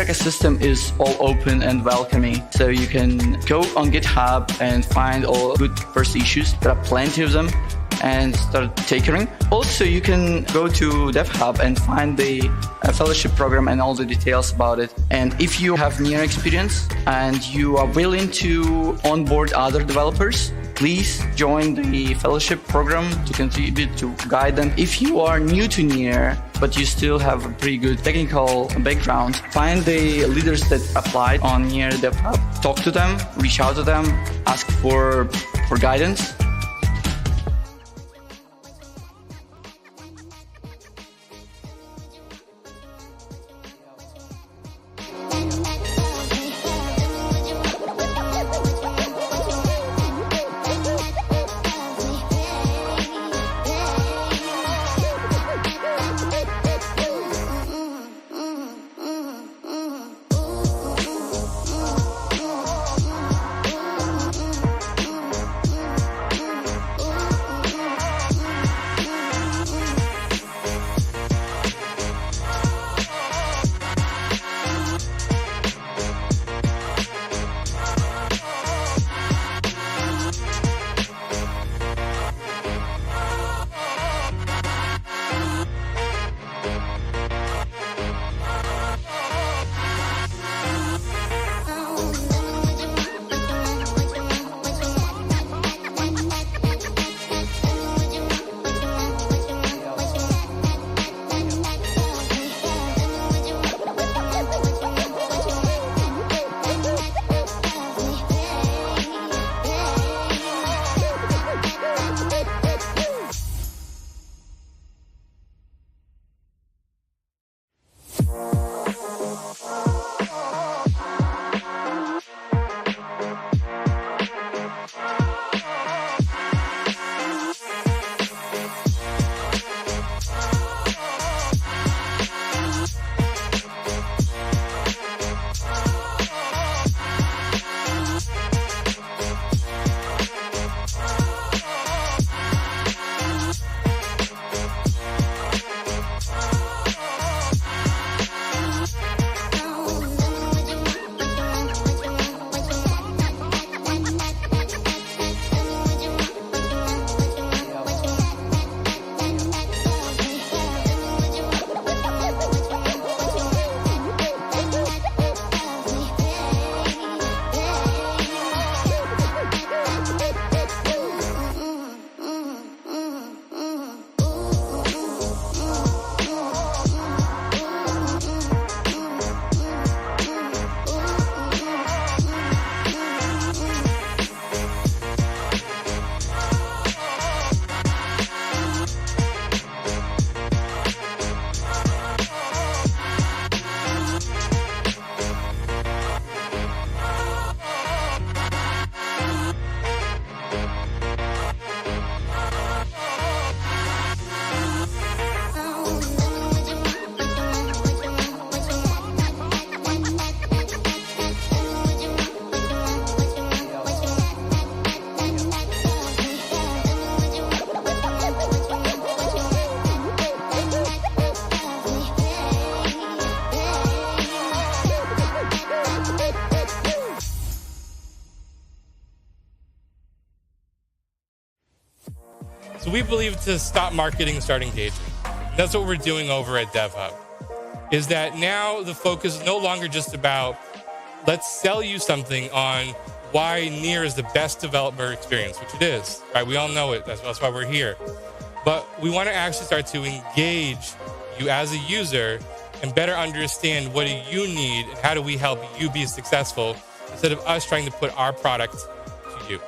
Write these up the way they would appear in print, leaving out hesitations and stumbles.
Near ecosystem is all open and welcoming. So you can go on GitHub and find all good first issues. There are plenty of them, and start tinkering. Also, you can go to DevHub and find the fellowship program and all the details about it. And if you have Near experience and you are willing to onboard other developers, please join the fellowship program to contribute to guide them. If you are new to Near, but you still have a pretty good technical background, find the leaders that applied on Near DevHub, talk to them, reach out to them, ask for guidance. So we believe to stop marketing, start engaging. That's what we're doing over at DevHub. Is that now the focus is no longer just about let's sell you something on why Near is the best developer experience, which it is, right? We all know it. That's why we're here. But we want to actually start to engage you as a user and better understand what do you need and how do we help you be successful instead of us trying to put our product to you.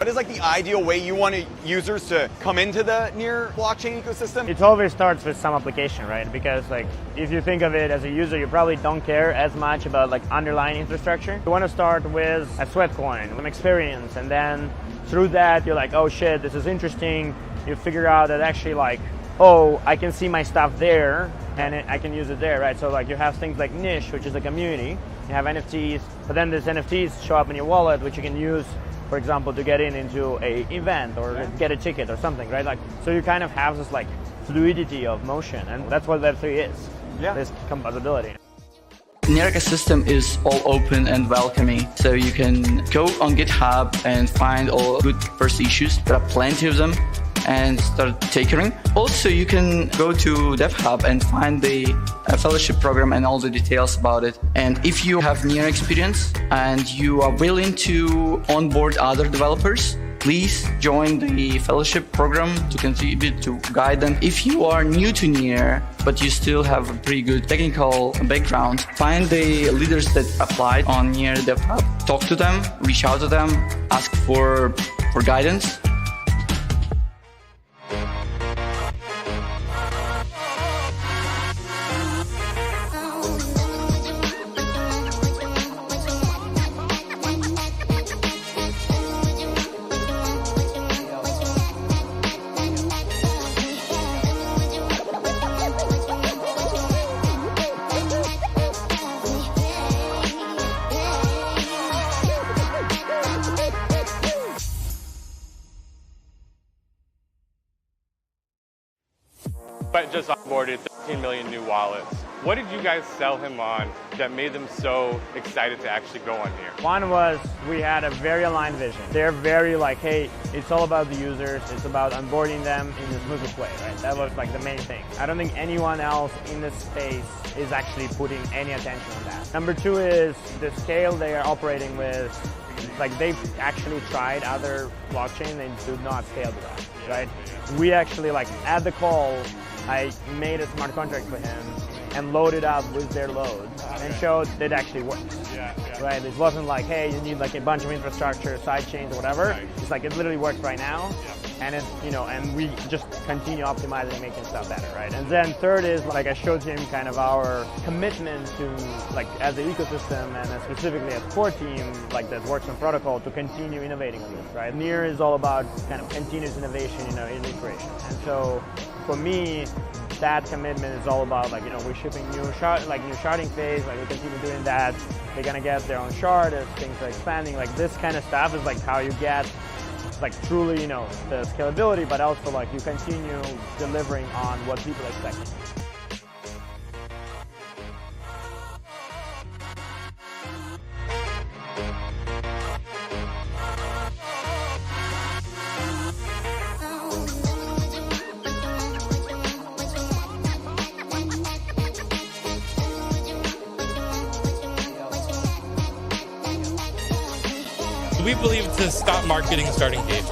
What is like the ideal way you want users to come into the Near blockchain ecosystem? It always starts with some application, right? Because like if you think of it as a user, you probably don't care as much about like underlying infrastructure. You want to start with a sweat coin, an experience, and then through that you're like, oh shit, this is interesting. You figure out that actually like, oh, I can see my stuff there and I can use it there, right? So like you have things like Niche, which is a community. You have NFTs, but then these NFTs show up in your wallet, which you can use, for example, to get into a event or get a ticket or something, right? Like, so you kind of have this like fluidity of motion, and that's what Web3 is. This composability. Near ecosystem is all open and welcoming, so you can go on GitHub and find all good first issues. There are plenty of them, and start tinkering. Also, you can go to DevHub and find the fellowship program and all the details about it. And if you have Near experience and you are willing to onboard other developers, please join the fellowship program to contribute to guide them. If you are new to Near, but you still have a pretty good technical background, find the leaders that applied on Near DevHub, talk to them, reach out to them, ask for guidance. But just onboarded 13 million new wallets. What did you guys sell him on that made them so excited to actually go on Near? One was we had a very aligned vision. They're very like, hey, it's all about the users. It's about onboarding them in the smoothest way, right? That was like the main thing. I don't think anyone else in this space is actually putting any attention on that. Number two is the scale they are operating with. Like they've actually tried other blockchain and do not scale to that, right? We actually like at the call, I made a smart contract for him and loaded up with their load and showed that it actually works. Right? It wasn't like, hey, you need like a bunch of infrastructure, side chains or whatever. It's like it literally works right now. And it's, you know, and we just continue optimizing and making stuff better, right? And then third is like I showed him kind of our commitment to like as an ecosystem and specifically as core team like that works on protocol to continue innovating on this, right? Near is all about kind of continuous innovation, you know, in iteration. And so for me, that commitment is all about like, you know, we're shipping new sharding phase, like we continue doing that. They're gonna get their own shard as things are expanding. Like this kind of stuff is like how you get like truly, you know, the scalability, but also like you continue delivering on what people expect. We believe to stop marketing and start engaging.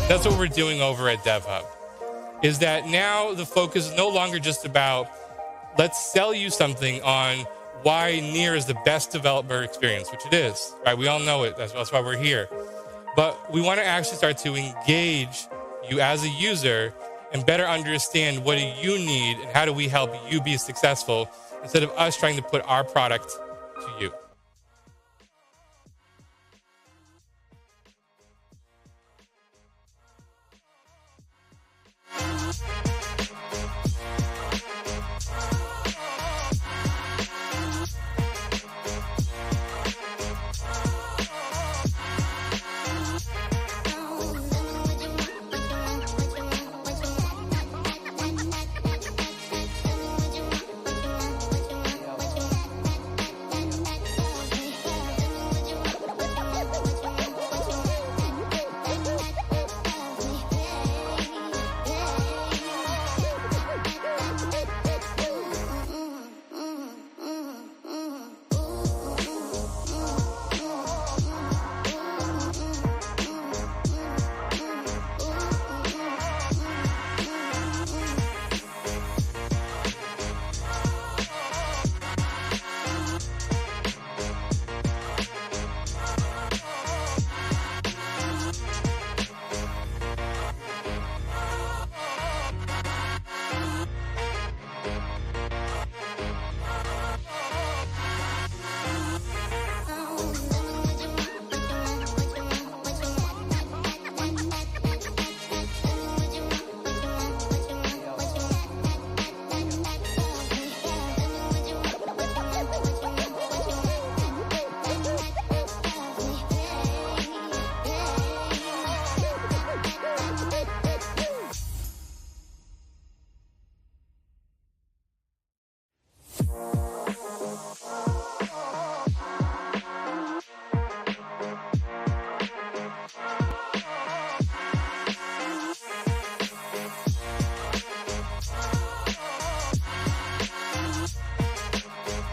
That's what we're doing over at DevHub. Is that now the focus is no longer just about let's sell you something on why Near is the best developer experience, which it is, right? We all know it. That's why we're here. But we want to actually start to engage you as a user and better understand what do you need and how do we help you be successful instead of us trying to put our product to you.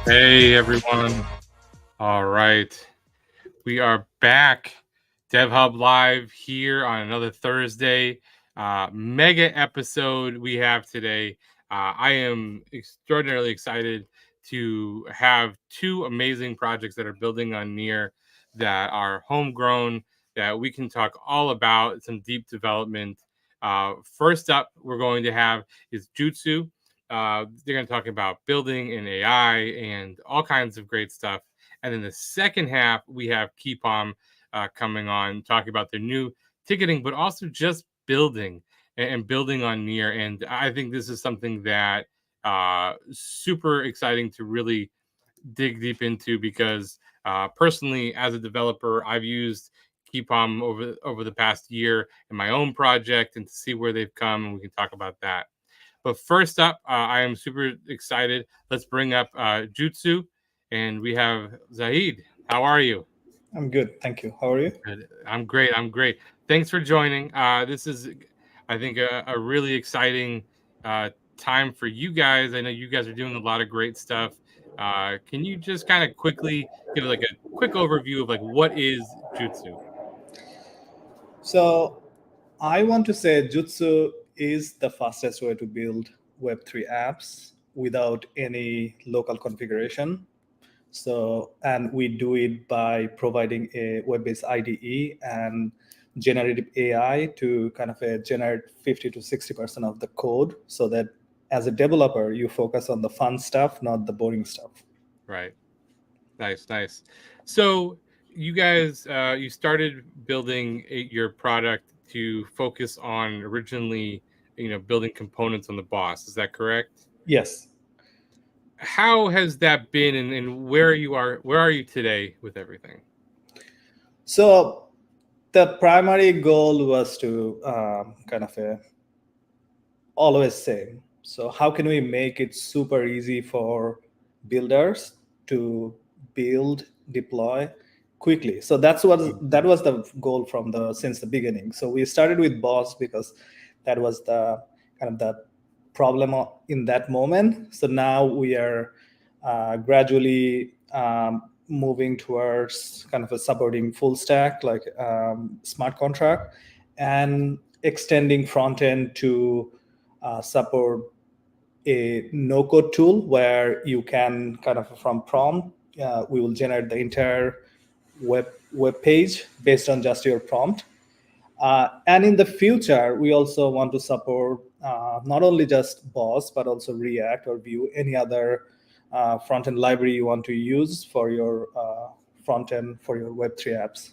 Hey everyone. All right. We are back. DevHub Live here on another Thursday. Mega episode we have today. I am extraordinarily excited to have two amazing projects that are building on Near that are homegrown, that we can talk all about, some deep development. First up, we're going to have is Jutsu. They're going to talk about building in AI and all kinds of great stuff. And then the second half, we have Keypom coming on, talking about their new ticketing, but also just building and building on Near. And I think this is something that super exciting to really dig deep into because personally, as a developer, I've used Keypom over the past year in my own project and to see where they've come, and we can talk about that. But first up, I am super excited. Let's bring up Jutsu, and we have Zahid. How are you? I'm good, thank you. How are you? Good. I'm great. I'm great. Thanks for joining. This is, I think, a really exciting time for you guys. I know you guys are doing a lot of great stuff. Can you just kind of quickly give like a quick overview of like what is Jutsu? So I want to say Jutsu is the fastest way to build Web3 apps without any local configuration. So, and we do it by providing a web-based IDE and generative AI to kind of generate 50 to 60% of the code so that as a developer, you focus on the fun stuff, not the boring stuff. Right. Nice, nice. So you guys, you started building your product to focus on originally, building components on the boss. Is that correct? Yes. How has that been, and where are you today with everything? So the primary goal was to kind of always say, so how can we make it super easy for builders to build, deploy quickly? So that was the goal since the beginning. So we started with Boss because that was the kind of the problem in that moment. So now we are gradually moving towards kind of a supporting full stack like smart contract and extending front end to support a no-code tool where you can kind of from prompt, we will generate the entire web page based on just your prompt. And in the future, we also want to support not only just Boss, but also React or Vue, any other front-end library you want to use for your front-end for your Web3 apps.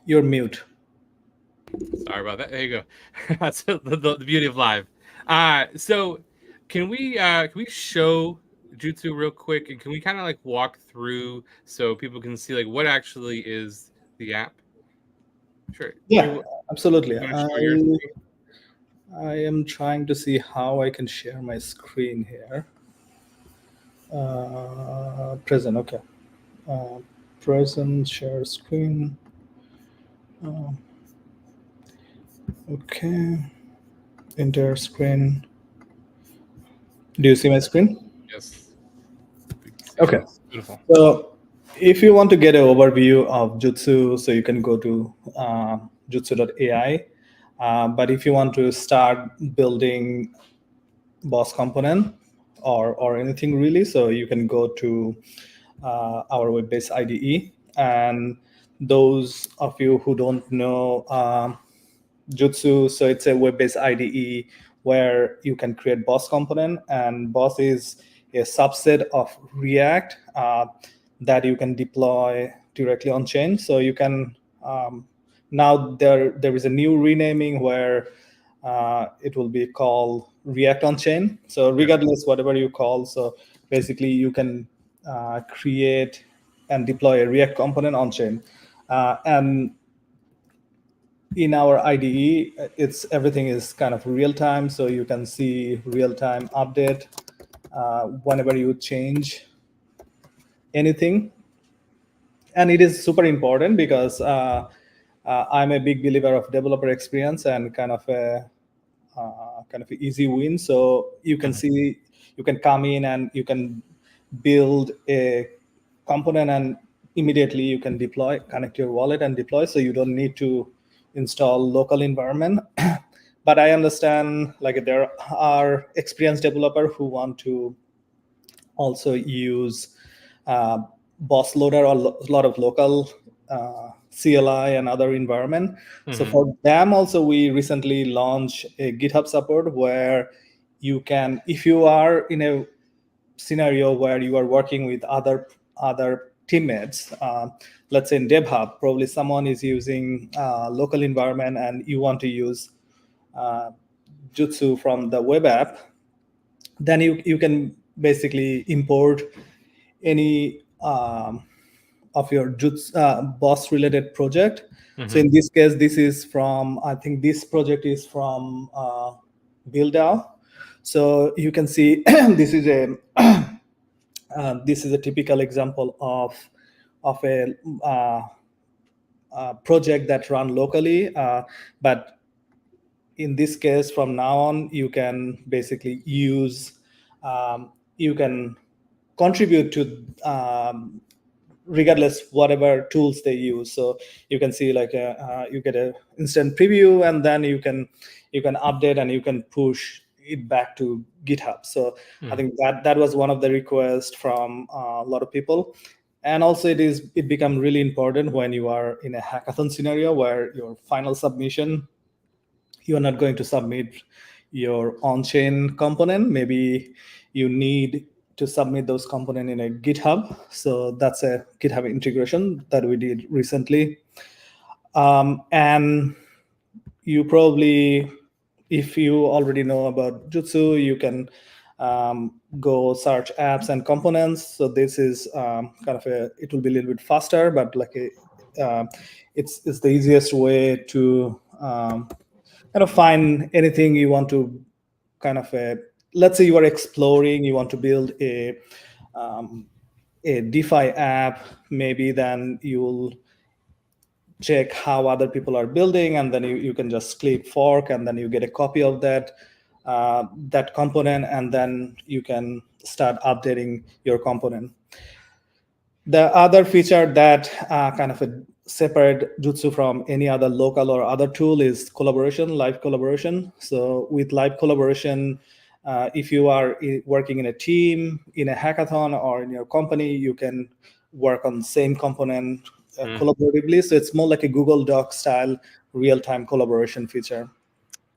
You're mute. Sorry about that. There you go. That's the beauty of live. So can we show Jutsu real quick, and can we kind of like walk through so people can see like what actually is the app? Sure. Yeah, absolutely. I I am trying to see how I can share my screen here. Present, okay. Present, share screen. Okay. Entire screen. Do you see my screen? Yes. Okay. Beautiful. So if you want to get an overview of Jutsu, so you can go to jutsu.ai. But if you want to start building Boss component or anything really, so you can go to our web-based IDE. And those of you who don't know Jutsu, so it's a web-based IDE where you can create Boss component, and Boss is a subset of React that you can deploy directly on chain. So you can now there is a new renaming where it will be called React on chain. So regardless whatever you call, so basically you can create and deploy a React component on chain, and in our IDE, everything is kind of real time, so you can see real time update whenever you change anything. And it is super important because I'm a big believer of developer experience and kind of kind of easy win. So you can see, you can come in and you can build a component and immediately you can deploy, connect your wallet and deploy. So you don't need to install local environment. But I understand like there are experienced developers who want to also use boss loader or a lot of local CLI and other environment. So for them also, we recently launched a GitHub support where you can, if you are in a scenario where you are working with other teammates, let's say in DevHub, probably someone is using local environment and you want to use Jutsu from the web app, then you can basically import any of your Jutsu boss related project. So in this case, this is from, I think this project is from BuildDAO. So you can see this is a this is a typical example of a project that run locally, but in this case, from now on, you can basically use, you can contribute to regardless whatever tools they use. So you can see like you get an instant preview, and then you can update and you can push it back to GitHub. So I think that was one of the requests from a lot of people. And also it become really important when you are in a hackathon scenario where your final submission, you are not going to submit your on-chain component. Maybe you need to submit those components in a GitHub. So that's a GitHub integration that we did recently. And you probably, if you already know about Jutsu, you can go search apps and components. So this is kind of it will be a little bit faster, but like it's the easiest way to kind of find anything you want to kind of let's say you are exploring, you want to build a DeFi app, maybe then you'll check how other people are building, and then you can just click fork, and then you get a copy of that that component, and then you can start updating your component. The other feature that kind of separate Jutsu from any other local or other tool is collaboration, live collaboration. So with live collaboration, if you are working in a team, in a hackathon, or in your company, you can work on the same component collaboratively. So it's more like a Google Doc style real-time collaboration feature.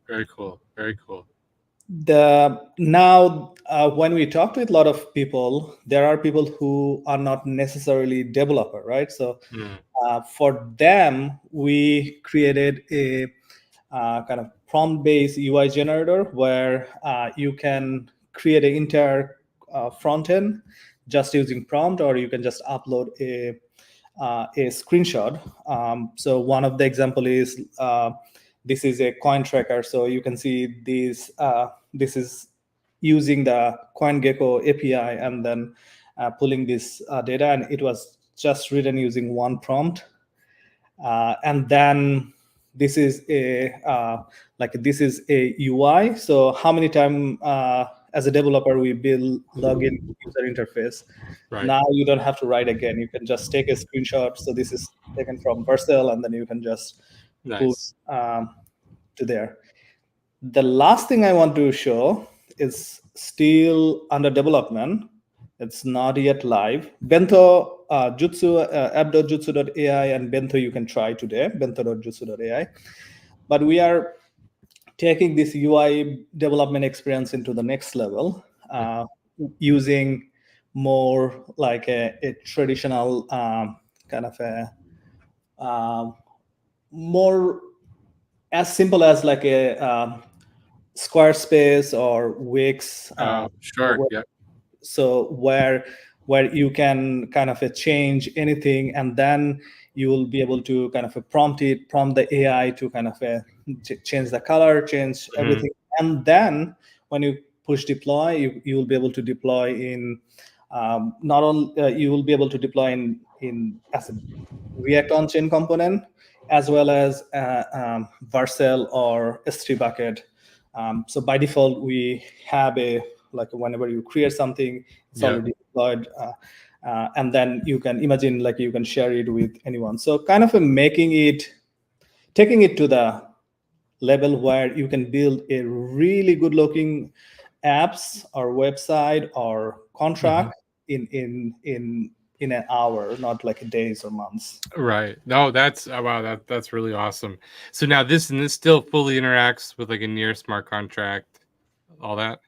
Very cool. Very cool. Now, when we talk with a lot of people, there are people who are not necessarily developer, right? So for them, we created a kind of prompt-based UI generator where you can create an entire front end just using prompt, or you can just upload a screenshot. So one of the example is this is a coin tracker. So you can see these. This is using the CoinGecko API and then pulling this data, and it was just written using one prompt. And then this is a this is a UI. So how many times as a developer we build login user interface? Right. Now you don't have to write again. You can just take a screenshot. So this is taken from Vercel, and then you can just Nice. put to there. The last thing I want to show is still under development. It's not yet live. Bento, Jutsu, app.jutsu.ai, and Bento you can try today, bento.jutsu.ai. But we are taking this UI development experience into the next level, using more like a traditional kind of a more as simple as like a Squarespace or Wix. Sure. Yeah. So where you can kind of change anything, and then you will be able to kind of prompt the AI to kind of change the color, change everything, and then when you push deploy, you will be able to deploy in not only you will be able to deploy in as a React on-chain component, as well as Vercel or S3 bucket So by default, we have a like whenever you create something, it's Yeah. already deployed, and then you can imagine like you can share it with anyone. So kind of taking it to the level where you can build a really good looking apps or website or contract in an hour, not like days or months. Right. No, that's wow. That's really awesome. So now this still fully interacts with like a near smart contract, all that.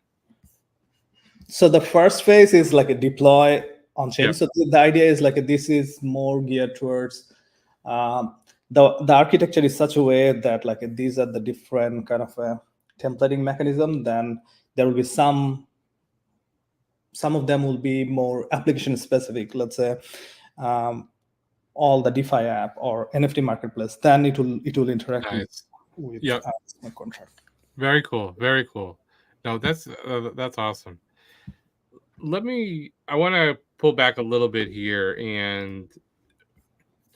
So the first phase is like a deploy on chain. Yep. So the idea is like this is more geared towards the architecture is such a way that like these are the different kind of templating mechanism. Then there will be some of them will be more application specific. Let's say all the DeFi app or NFT marketplace. Then it will interact Nice. with Yep. smart contract. Very cool. Very cool. No, that's awesome. I want to pull back a little bit here and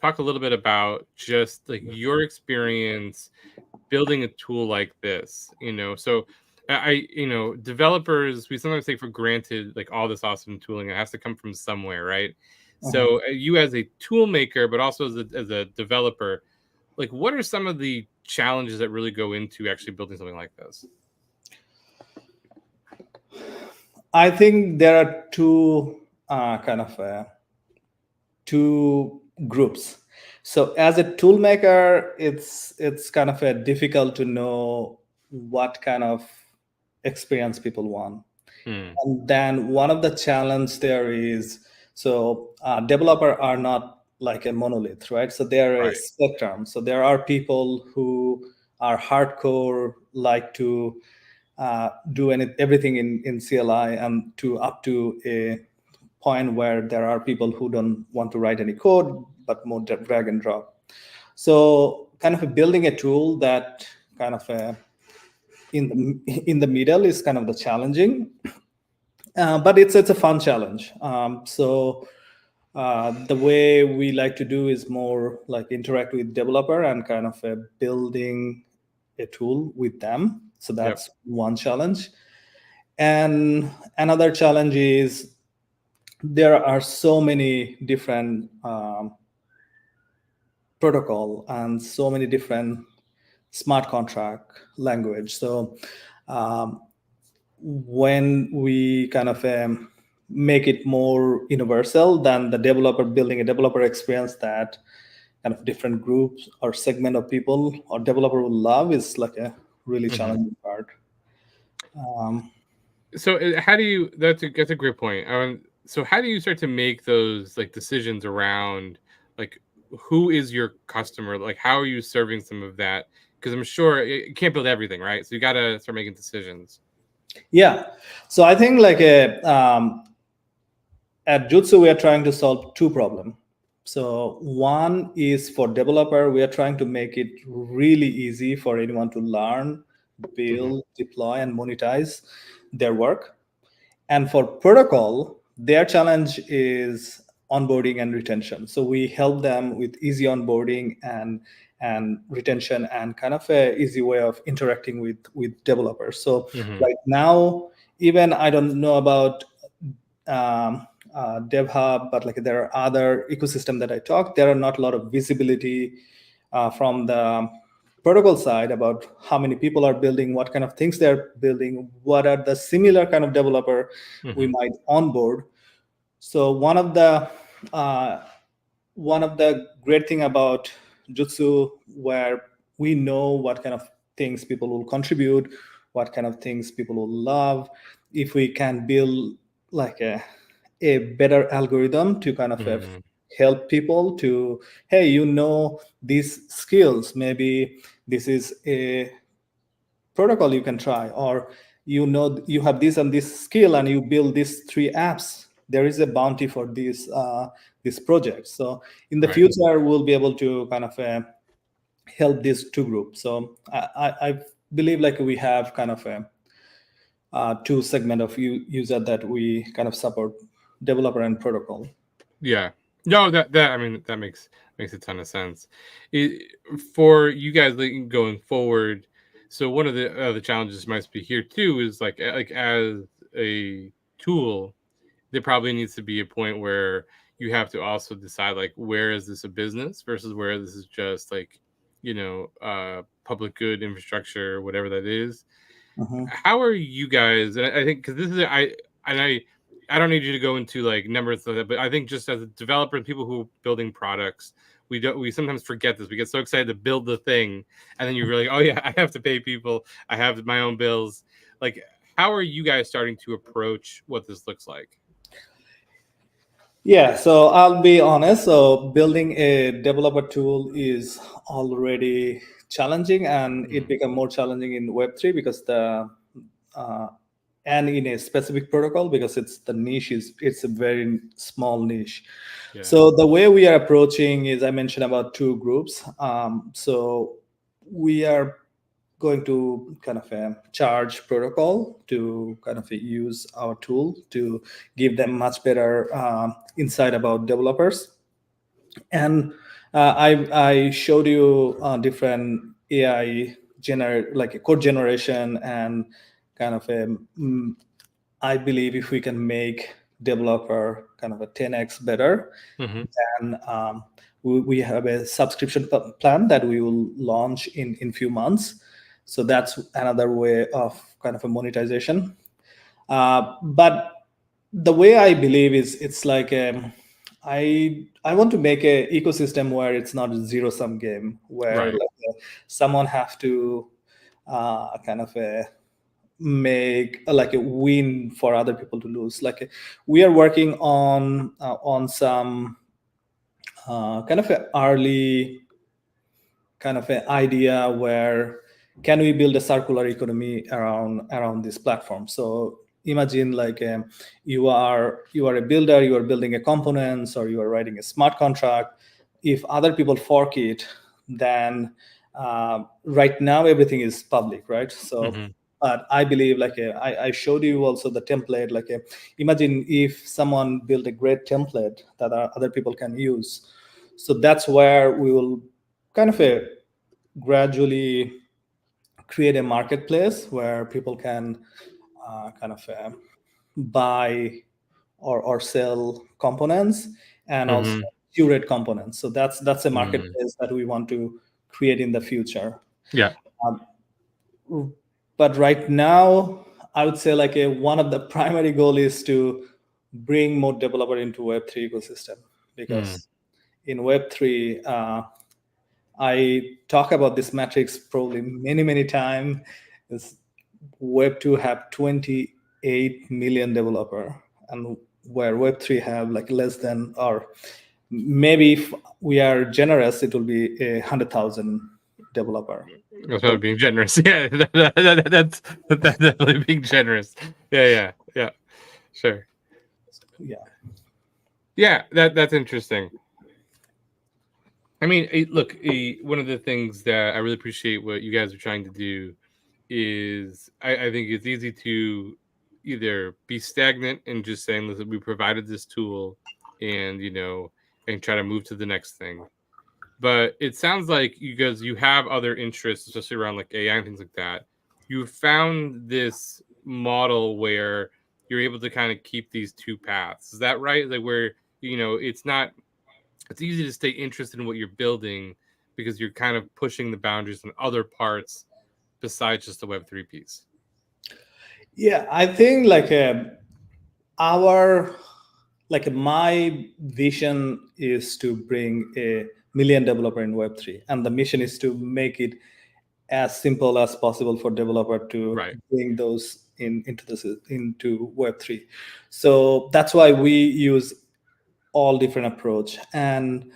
talk a little bit about just like your experience building a tool like this. So developers, we sometimes take for granted like all this awesome tooling. It has to come from somewhere, right? So you as a tool maker, but also as a developer, like what are some of the challenges that really go into actually building something like this? I think there are two groups. So as a tool maker, it's kind of difficult to know what kind of experience people want. And then one of the challenge there is, so developer are not like a monolith, right? So they are a spectrum. So there are people who are hardcore, like to do everything in CLI, and up to a point where there are people who don't want to write any code, but more drag and drop. So kind of building a tool that kind of in the middle is kind of the challenging, but it's a fun challenge. So the way we like to do is more like interact with developer and kind of building a tool with them. So that's one challenge. And another challenge is there are so many different protocol and so many different smart contract language. So when we kind of make it more universal than the developer building a developer experience that kind of different groups or segment of people or developer will love, is like a really challenging part. So how do you? That's a great point. So how do you start to make those like decisions around like who is your customer? Like how are you serving some of that? Because I'm sure you can't build everything, right? So you got to start making decisions. Yeah. So I think like at Jutsu, we are trying to solve two problems. So one is for developer, we are trying to make it really easy for anyone to learn, build, deploy, and monetize their work. And for protocol, their challenge is onboarding and retention. So we help them with easy onboarding and retention and kind of a easy way of interacting with developers. So right now, even I don't know about DevHub, but like there are other ecosystem that I talk. There are not a lot of visibility from the protocol side about how many people are building, what kind of things they're building, what are the similar kind of developer we might onboard. So one of the great thing about Jutsu, where we know what kind of things people will contribute, what kind of things people will love, if we can build like a better algorithm to kind of help people to, hey, these skills, maybe this is a protocol you can try, or you have this and this skill and you build these 3 apps, there is a bounty for this project. So in the future, we'll be able to kind of help these two groups. So I believe like we have kind of two segment of user that we kind of support, developer and protocol. Yeah. No, that I mean that makes a ton of sense. For you guys going forward, So one of the challenges might be here too is like as a tool, there probably needs to be a point where you have to also decide like where is this a business versus where this is just like public good infrastructure, whatever that is. Mhm. How are you guys? And I think because this is I don't need you to go into like numbers of that, but I think just as a developer and people who are building products, we sometimes forget this. We get so excited to build the thing, and then you're really, oh yeah, I have to pay people. I have my own bills. Like, how are you guys starting to approach what this looks like? Yeah, so I'll be honest. So building a developer tool is already challenging, and it become more challenging in Web3 because and in a specific protocol because it's a very small niche. Yeah. So the way we are approaching is I mentioned about two groups. So we are going to kind of charge protocol to kind of use our tool to give them much better insight about developers. And I showed you different AI like a code generation and kind of I believe if we can make developer kind of a 10x better, and we have a subscription plan that we will launch in few months. So that's another way of kind of a monetization. But the way I believe is it's like I want to make a ecosystem where it's not a zero sum game where Right. someone have to kind of make like a win for other people to lose. Like we are working on some kind of an early kind of an idea where can we build a circular economy around this platform. So imagine like you are a builder, you are building a components, or you are writing a smart contract. If other people fork it, then right now everything is public, right? So but I believe like I showed you also the template. Like imagine if someone built a great template that other people can use. So that's where we will kind of gradually create a marketplace where people can kind of buy or sell components and also curate components. So that's a marketplace that we want to create in the future. Yeah. But right now, I would say like one of the primary goal is to bring more developer into Web3 ecosystem, because in Web3, I talk about this metrics probably many times. Web2 have 28 million developer, and where Web3 have like less than, or maybe if we are generous, it will be 100,000 developer. That's probably being generous. Yeah, that's definitely being generous. Yeah. Sure. Yeah, that's interesting. I mean, look, one of the things that I really appreciate what you guys are trying to do is I think it's easy to either be stagnant and just saying, listen, we provided this tool and, and try to move to the next thing. But it sounds like you have other interests, especially around like AI and things like that. You found this model where you're able to kind of keep these two paths. Is that right? Like where, it's easy to stay interested in what you're building because you're kind of pushing the boundaries in other parts besides just the Web3 piece. Yeah, I think like my vision is to bring a million developer in Web3, and the mission is to make it as simple as possible for developer to bring those into Web3. So that's why we use all different approach, and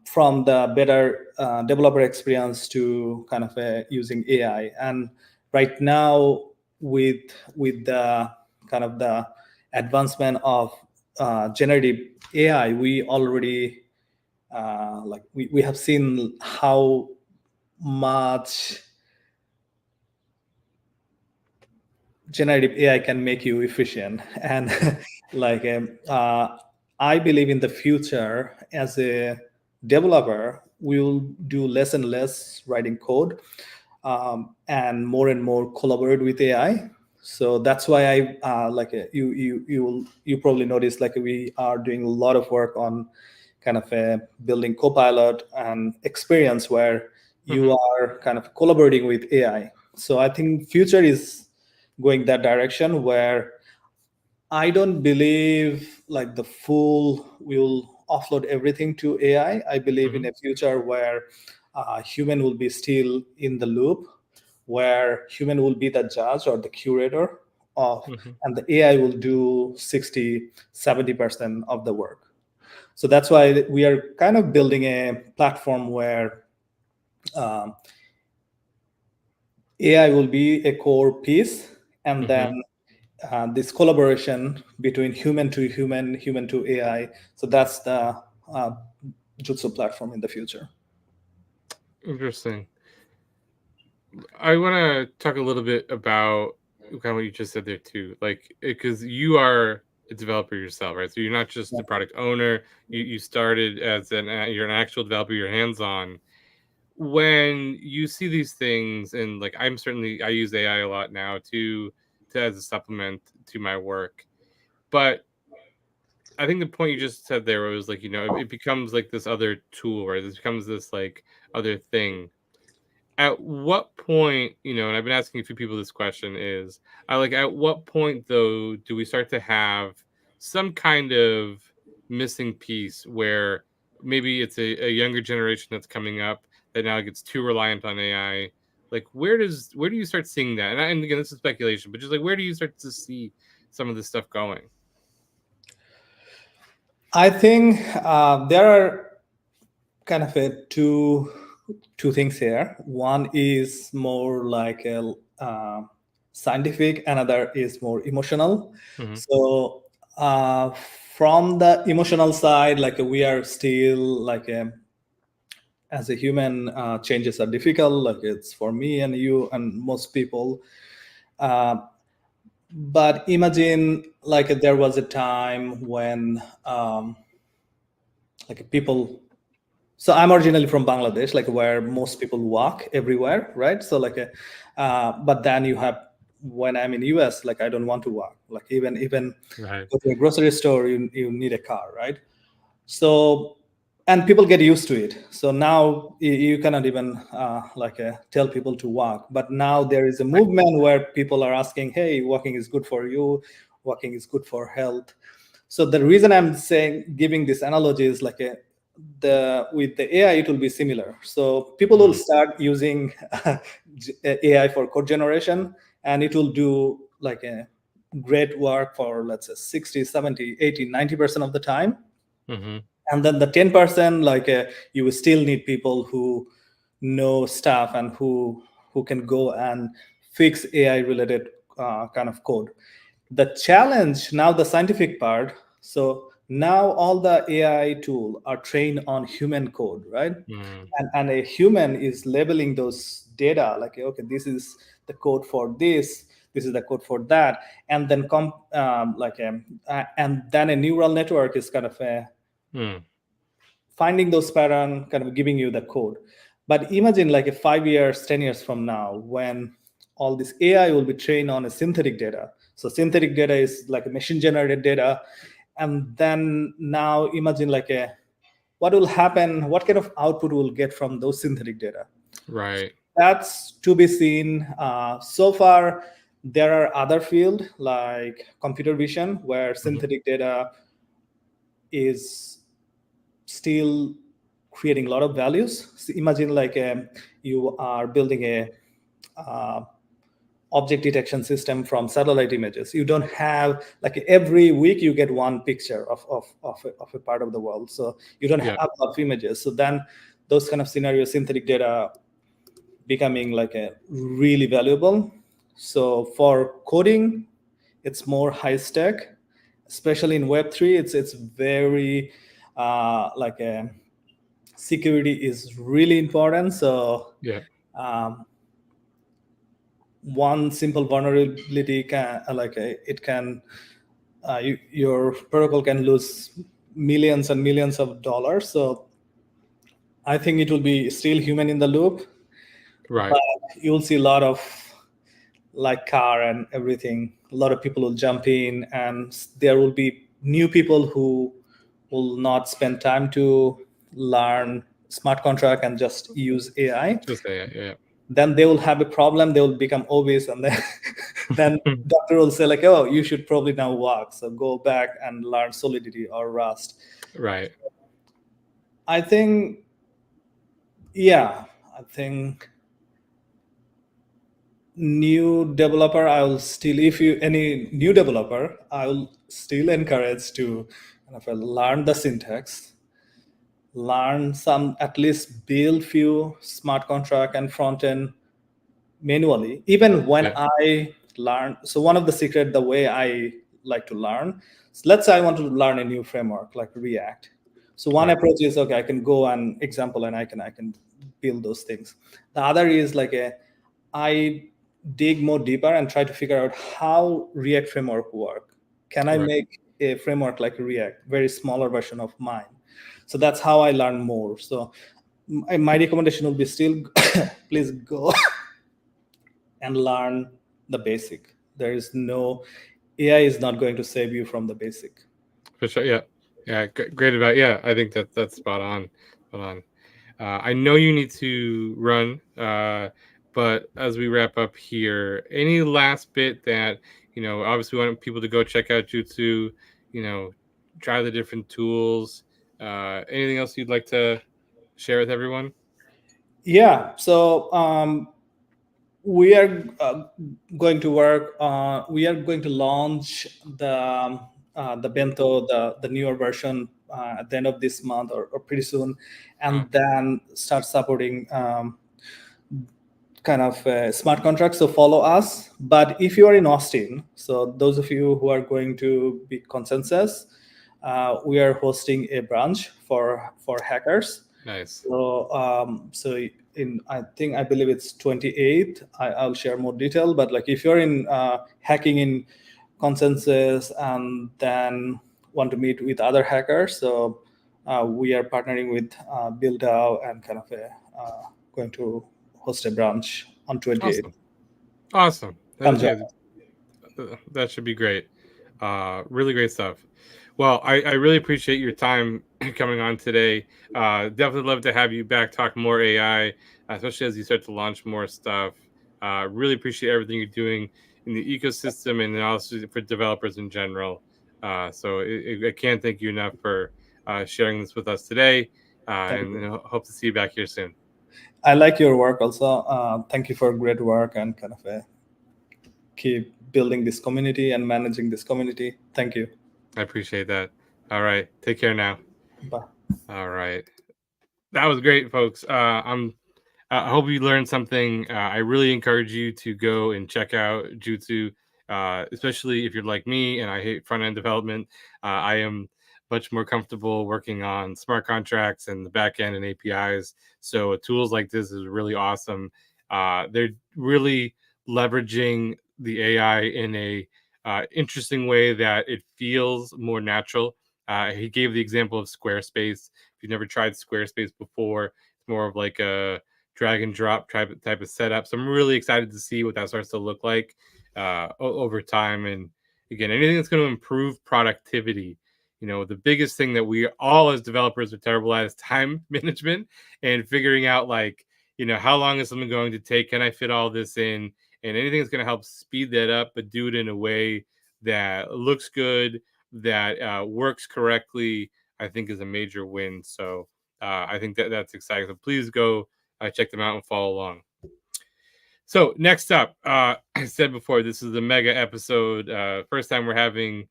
from the better developer experience to kind of using AI. And right now with the kind of the advancement of generative AI, we already we have seen how much generative AI can make you efficient. And like I believe in the future, as a developer, we will do less and less writing code. and more collaborate with AI. So that's why you probably noticed like we are doing a lot of work on kind of building Copilot and experience where you are kind of collaborating with AI. So I think future is going that direction where I don't believe like the full will offload everything to AI. I believe in a future where human will be still in the loop, where human will be the judge or the curator of, and the AI will do 60-70% of the work. So that's why we are kind of building a platform where AI will be a core piece, and then this collaboration between human to human, human to AI. So that's the Jutsu platform in the future. Interesting. I want to talk a little bit about kind of what you just said there too, like because you are a developer yourself, right? So you're not just a product owner. You started as you're an actual developer. You're hands-on. When you see these things, and like I use AI a lot now to as a supplement to my work, but I think the point you just said there was like, it becomes like this other tool, right? This becomes this like other thing. At what point, and I've been asking a few people this question is, at what point though do we start to have some kind of missing piece where maybe it's a younger generation that's coming up that now gets too reliant on AI? Like where do you start seeing that? And again, this is speculation, but just like where do you start to see some of this stuff going? I think there are kind of two things here. One is more like a scientific, another is more emotional. So from the emotional side, like we are still like as a human, changes are difficult. Like it's for me and you and most people. But imagine like there was a time when like people. So I'm originally from Bangladesh, like where most people walk everywhere, right? So like, but then you have when I'm in US, like I don't want to walk. Like even Right. go to a grocery store, you need a car, right? So and people get used to it. So now you cannot even tell people to walk. But now there is a movement where people are asking, "Hey, walking is good for you. Walking is good for health." So the reason I'm giving this analogy is like with the AI, it will be similar. So people will start using AI for code generation, and it will do like a great work for, let's say, 60, 70, 80, 90% of the time. And then the 10%, like you will still need people who know stuff and who can go and fix AI related kind of code. The challenge now, the scientific part. So now all the AI tool are trained on human code, right? And a human is labeling those data like, okay, this is the code for this is the code for that, and then and then a neural network is kind of finding those pattern, kind of giving you the code. But imagine like 5 years, 10 years from now, when all this AI will be trained on a synthetic data. So synthetic data is like a machine generated data. And then now imagine like what will happen, what kind of output we'll get from those synthetic data. Right. That's to be seen. So far, there are other fields like computer vision where synthetic data is still creating a lot of values. So imagine like you are building a object detection system from satellite images. You don't have like every week you get one picture of a part of the world. So you don't have a lot of images. So then those kind of scenarios, synthetic data becoming like a really valuable. So for coding, it's more high stack, especially in Web3. It's very security is really important. So one simple vulnerability can your protocol can lose millions and millions of dollars. So I think it will be still human in the loop. Right. But you'll see a lot of like car and everything. A lot of people will jump in, and there will be new people who will not spend time to learn smart contract and just use AI. Just say, yeah. Then they will have a problem. They will become obese, and then then doctor will say like, "Oh, you should probably now walk. So go back and learn Solidity or Rust." Right. I think, yeah, I think new developer, I will still, if you any new developer, I will still encourage to kind of learn the syntax, learn some, at least build few smart contract and front end manually. Even when Yeah. I learn, so one of the secret, the way I like to learn, so let's say I want to learn a new framework like React. So one Right. approach is, okay, I can go and example and I can build those things. The other is like I dig more deeper and try to figure out how React framework work. Can I Right. make a framework like React, very smaller version of mine? So that's how I learn more. So my recommendation would be still, please go and learn the basic. There is no, AI is not going to save you from the basic. For sure. Yeah. Yeah. Great about. Yeah. I think that's spot on. Spot on. I know you need to run, but as we wrap up here, any last bit that, obviously we want people to go check out Jutsu, try the different tools. Anything else you'd like to share with everyone? Yeah. So we are going to work. We are going to launch the bento, the newer version at the end of this month or pretty soon, and then start supporting kind of smart contracts. So follow us. But if you are in Austin, so those of you who are going to be Consensus, we are hosting a brunch for hackers. Nice. So I believe it's 28th. I'll share more detail. But like if you're in hacking in Consensus and then want to meet with other hackers, so we are partnering with BuildDAO and kind of going to host a brunch on 28th. Awesome. That That should be great. Really great stuff. Well, I really appreciate your time coming on today. Definitely love to have you back, talk more AI, especially as you start to launch more stuff. Really appreciate everything you're doing in the ecosystem and also for developers in general. So I can't thank you enough for sharing this with us today, and hope to see you back here soon. I like your work also. Thank you for great work and kind of keep building this community and managing this community. Thank you. I appreciate that. All right. Take care now. Bye. All right. That was great, folks. I hope you learned something. I really encourage you to go and check out Jutsu, especially if you're like me and I hate front-end development. I am much more comfortable working on smart contracts and the back end and APIs. So tools like this is really awesome. They're really leveraging the AI in a interesting way that it feels more natural. He gave the example of Squarespace. If you've never tried Squarespace before, it's more of like a drag and drop type of setup. So I'm really excited to see what that starts to look like over time. And again, anything that's going to improve productivity. The biggest thing that we all as developers are terrible at is time management and figuring out how long is something going to take? Can I fit all this in? And anything that's going to help speed that up, but do it in a way that looks good, that works correctly, I think is a major win. So I think that's exciting. So please go check them out and follow along. So next up, I said before, this is a mega episode. First time we're having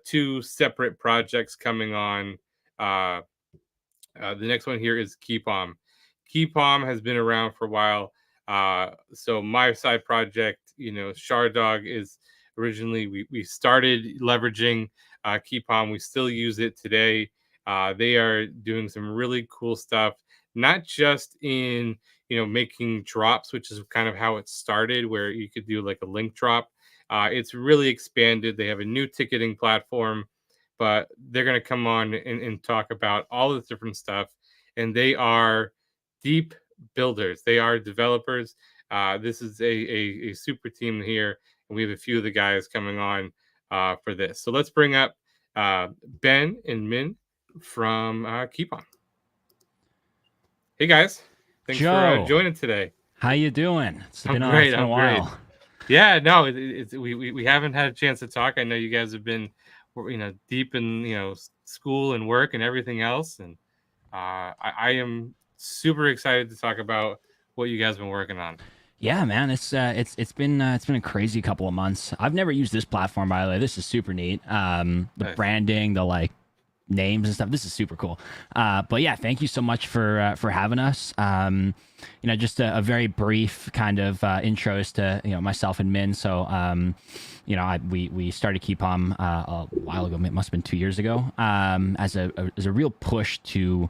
two separate projects coming on. The next one here is Keypom. Keypom has been around for a while. So my side project, Shardog is originally, we started leveraging Keypom. We still use it today. They are doing some really cool stuff, not just in, making drops, which is kind of how it started, where you could do like a link drop. It's really expanded. They have a new ticketing platform, but they're going to come on and talk about all this different stuff. And they are deep builders. They are developers. This is a super team here, and we have a few of the guys coming on for this. So let's bring up Ben and Min from Keypom. Hey guys, thanks Joe, for joining today. how you doing? It's been a Great. while. Yeah, no, we haven't had a chance to talk. I know you guys have been, deep in school and work and everything else, and I am super excited to talk about what you guys have been working on. Yeah, man, it's been a crazy couple of months. I've never used this platform, by the way. This is super neat. The Nice. branding, the names and stuff. This is super cool. But yeah, thank you so much for having us. Just a very brief kind of intro as to myself and Min. So we started Keypom a while ago. It must have been 2 years ago. As a real push to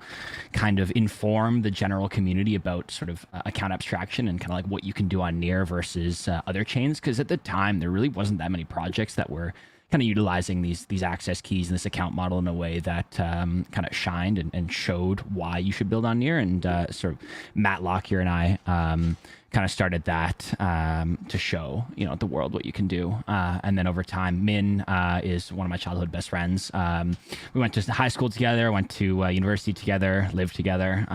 kind of inform the general community about sort of account abstraction and kind of like what you can do on Near versus other chains. Because at the time there really wasn't that many projects that were kind of utilizing these access keys and this account model in a way that kind of shined and showed why you should build on Near. And sort of Matt Lockyer and I kind of started that to show the world what you can do. And then over time, Min is one of my childhood best friends. We went to high school together, went to university together, lived together,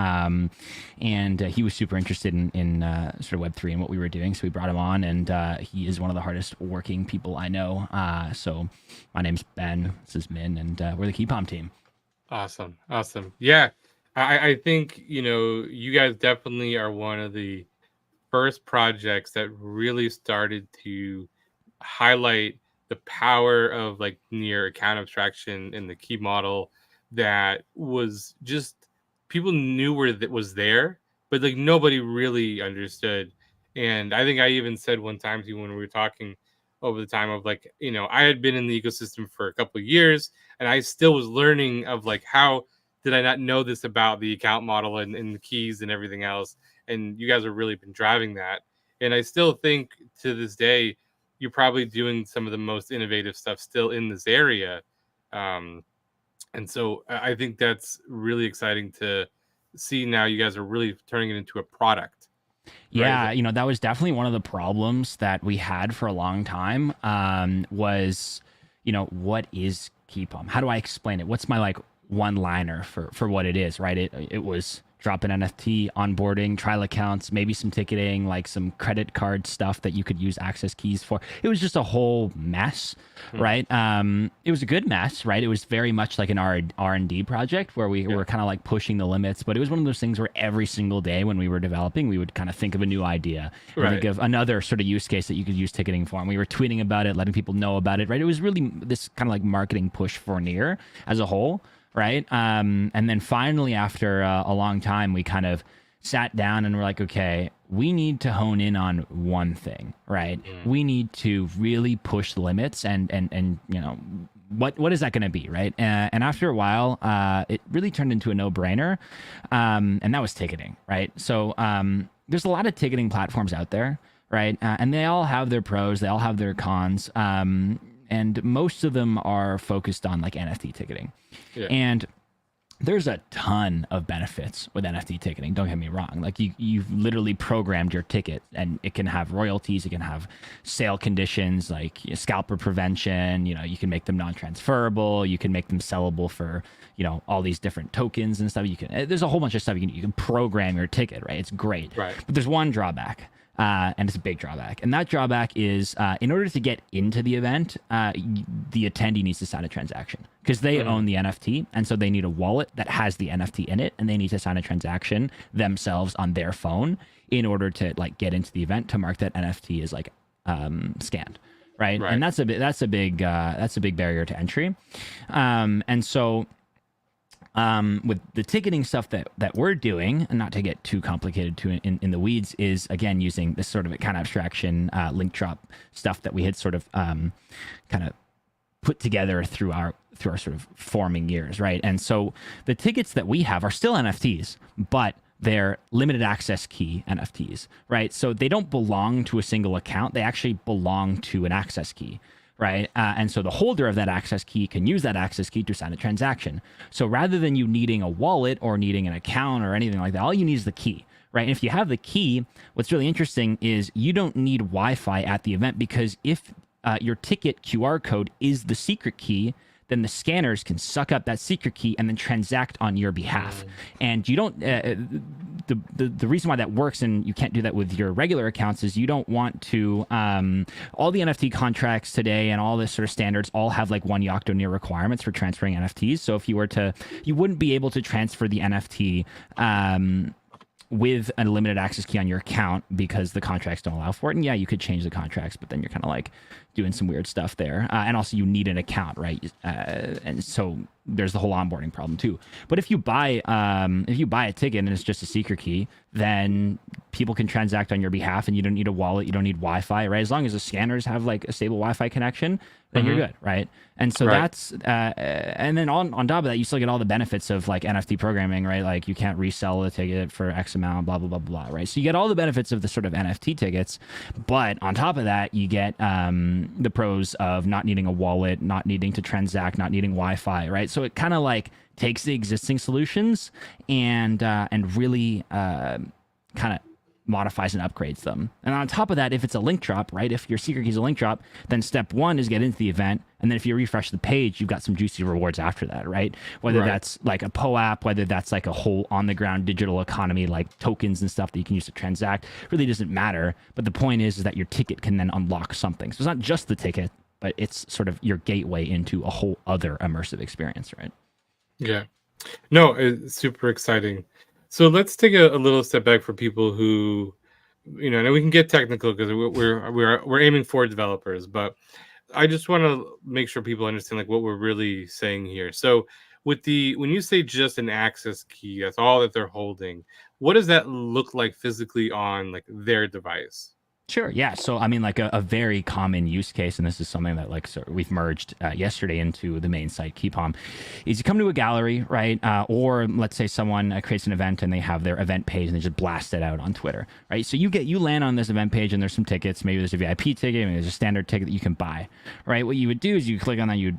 and he was super interested in sort of Web3 and what we were doing. So we brought him on, and he is one of the hardest working people I know. So my name's Ben, this is Min, and we're the Keypom team. Awesome. Yeah, I think you guys definitely are one of the first projects that really started to highlight the power of Near account abstraction and the key model that was just people knew where that was there, but nobody really understood. And I think I even said one time to you when we were talking over the time of I had been in the ecosystem for a couple of years and I still was learning of how did I not know this about the account model and the keys and everything else. And you guys have really been driving that. And I still think to this day, you're probably doing some of the most innovative stuff still in this area. And so I think that's really exciting to see now you guys are really turning it into a product. Yeah, Right? that was definitely one of the problems that we had for a long time was, what is Keypom? How do I explain it? What's my one-liner for what it is, right? It was drop an NFT, onboarding, trial accounts, maybe some ticketing, some credit card stuff that you could use access keys for. It was just a whole mess, right? It was a good mess, right? It was very much like an R&D project where we were kind of pushing the limits, but it was one of those things where every single day when we were developing, we would kind of think of a new idea and think of another sort of use case that you could use ticketing for. And we were tweeting about it, letting people know about it, right? It was really this kind of marketing push for Near as a whole. Right. And then finally, after a long time, we kind of sat down and we're like, okay, we need to hone in on one thing, right? We need to really push the limits and what is that going to be, right? And after a while, it really turned into a no-brainer, and that was ticketing, right? So there's a lot of ticketing platforms out there, right? And they all have their pros, they all have their cons. And most of them are focused on NFT ticketing. Yeah. And there's a ton of benefits with NFT ticketing. Don't get me wrong. You've literally programmed your ticket and it can have royalties. It can have sale conditions like scalper prevention. You can make them non-transferable. You can make them sellable for, all these different tokens and stuff. There's a whole bunch of stuff. You can program your ticket, right? It's great. Right. But there's one drawback. And it's a big drawback. And that drawback is in order to get into the event, the attendee needs to sign a transaction because they own the NFT. And so they need a wallet that has the NFT in it. And they need to sign a transaction themselves on their phone in order to get into the event to mark that NFT as scanned. Right. And that's a big barrier to entry. And so with the ticketing stuff that we're doing, and not to get too complicated in the weeds, is again using this sort of account abstraction link drop stuff that we had sort of kind of put together through our sort of forming years, right? And so the tickets that we have are still NFTs, but they're limited access key NFTs, right? So they don't belong to a single account; they actually belong to an access key. Right. And so the holder of that access key can use that access key to sign a transaction. So rather than you needing a wallet or needing an account or anything like that, all you need is the key. right? And if you have the key, what's really interesting is you don't need Wi-Fi at the event, because if your ticket QR code is the secret key, then the scanners can suck up that secret key and then transact on your behalf. And you don't, the reason why that works and you can't do that with your regular accounts is you don't want to, all the NFT contracts today and all this sort of standards all have like 1 Yocto requirements for transferring NFTs. So if you were to, you wouldn't be able to transfer the NFT, with a limited access key on your account because the contracts don't allow for it. And yeah, you could change the contracts, but then you're kind of like doing some weird stuff there. And also you need an account, right? And so there's the whole onboarding problem too. But if you buy a ticket and it's just a secret key, then people can transact on your behalf and you don't need a wallet, you don't need Wi-Fi, right? As long as the scanners have like a stable Wi-Fi connection, then you're good, right? And so that's, and then on top of that, you still get all the benefits of like NFT programming, right? Like you can't resell the ticket for X amount, blah, blah, blah, blah, right? So you get all the benefits of the sort of NFT tickets, but on top of that, you get the pros of not needing a wallet, not needing to transact, not needing Wi-Fi, right? So it kind of like takes the existing solutions and really kind of modifies and upgrades them. And on top of that, if it's a link drop, right? If your secret key is a link drop, then step 1 is get into the event. And then if you refresh the page, you've got some juicy rewards after that, right? Whether that's like a POAP, whether that's like a whole on the ground digital economy, like tokens and stuff that you can use to transact, really doesn't matter. But the point is that your ticket can then unlock something. So it's not just the ticket, but it's sort of your gateway into a whole other immersive experience, right? Yeah. No, it's super exciting. So let's take a little step back for people who, and we can get technical because we're aiming for developers, but I just want to make sure people understand like what we're really saying here. So when you say just an access key, that's all that they're holding. What does that look like physically on like their device? Sure. Yeah. So, I mean, like a very common use case, and this is something that like we've merged yesterday into the main site, Keypom, is you come to a gallery, right? Or let's say someone creates an event and they have their event page and they just blast it out on Twitter, right? So you land on this event page and there's some tickets. Maybe there's a VIP ticket, maybe there's a standard ticket that you can buy, right? What you would do is you click on that, you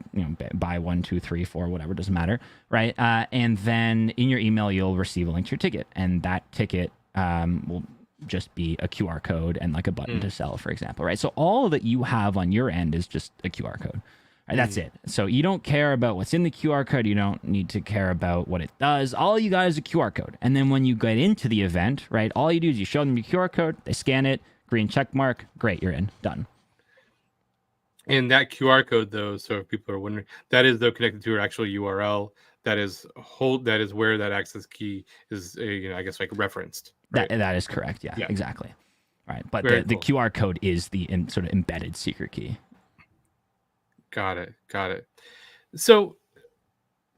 buy 1, 2, 3, 4, whatever, doesn't matter, right? And then in your email, you'll receive a link to your ticket, and that ticket will just be a QR code and like a button to sell, for example, right? So all that you have on your end is just a QR code, right? That's it. So you don't care about what's in the QR code. You don't need to care about what it does. All you got is a QR code. And then when you get into the event, right, all you do is you show them your QR code, they scan it, green check mark, great, you're in, done. And that QR code though, so if people are wondering, that is though connected to your actual URL. That is where that access key is, I guess like referenced. Right? That is correct. Yeah, exactly. Right. But the cool. QR code is the sort of embedded secret key. Got it. So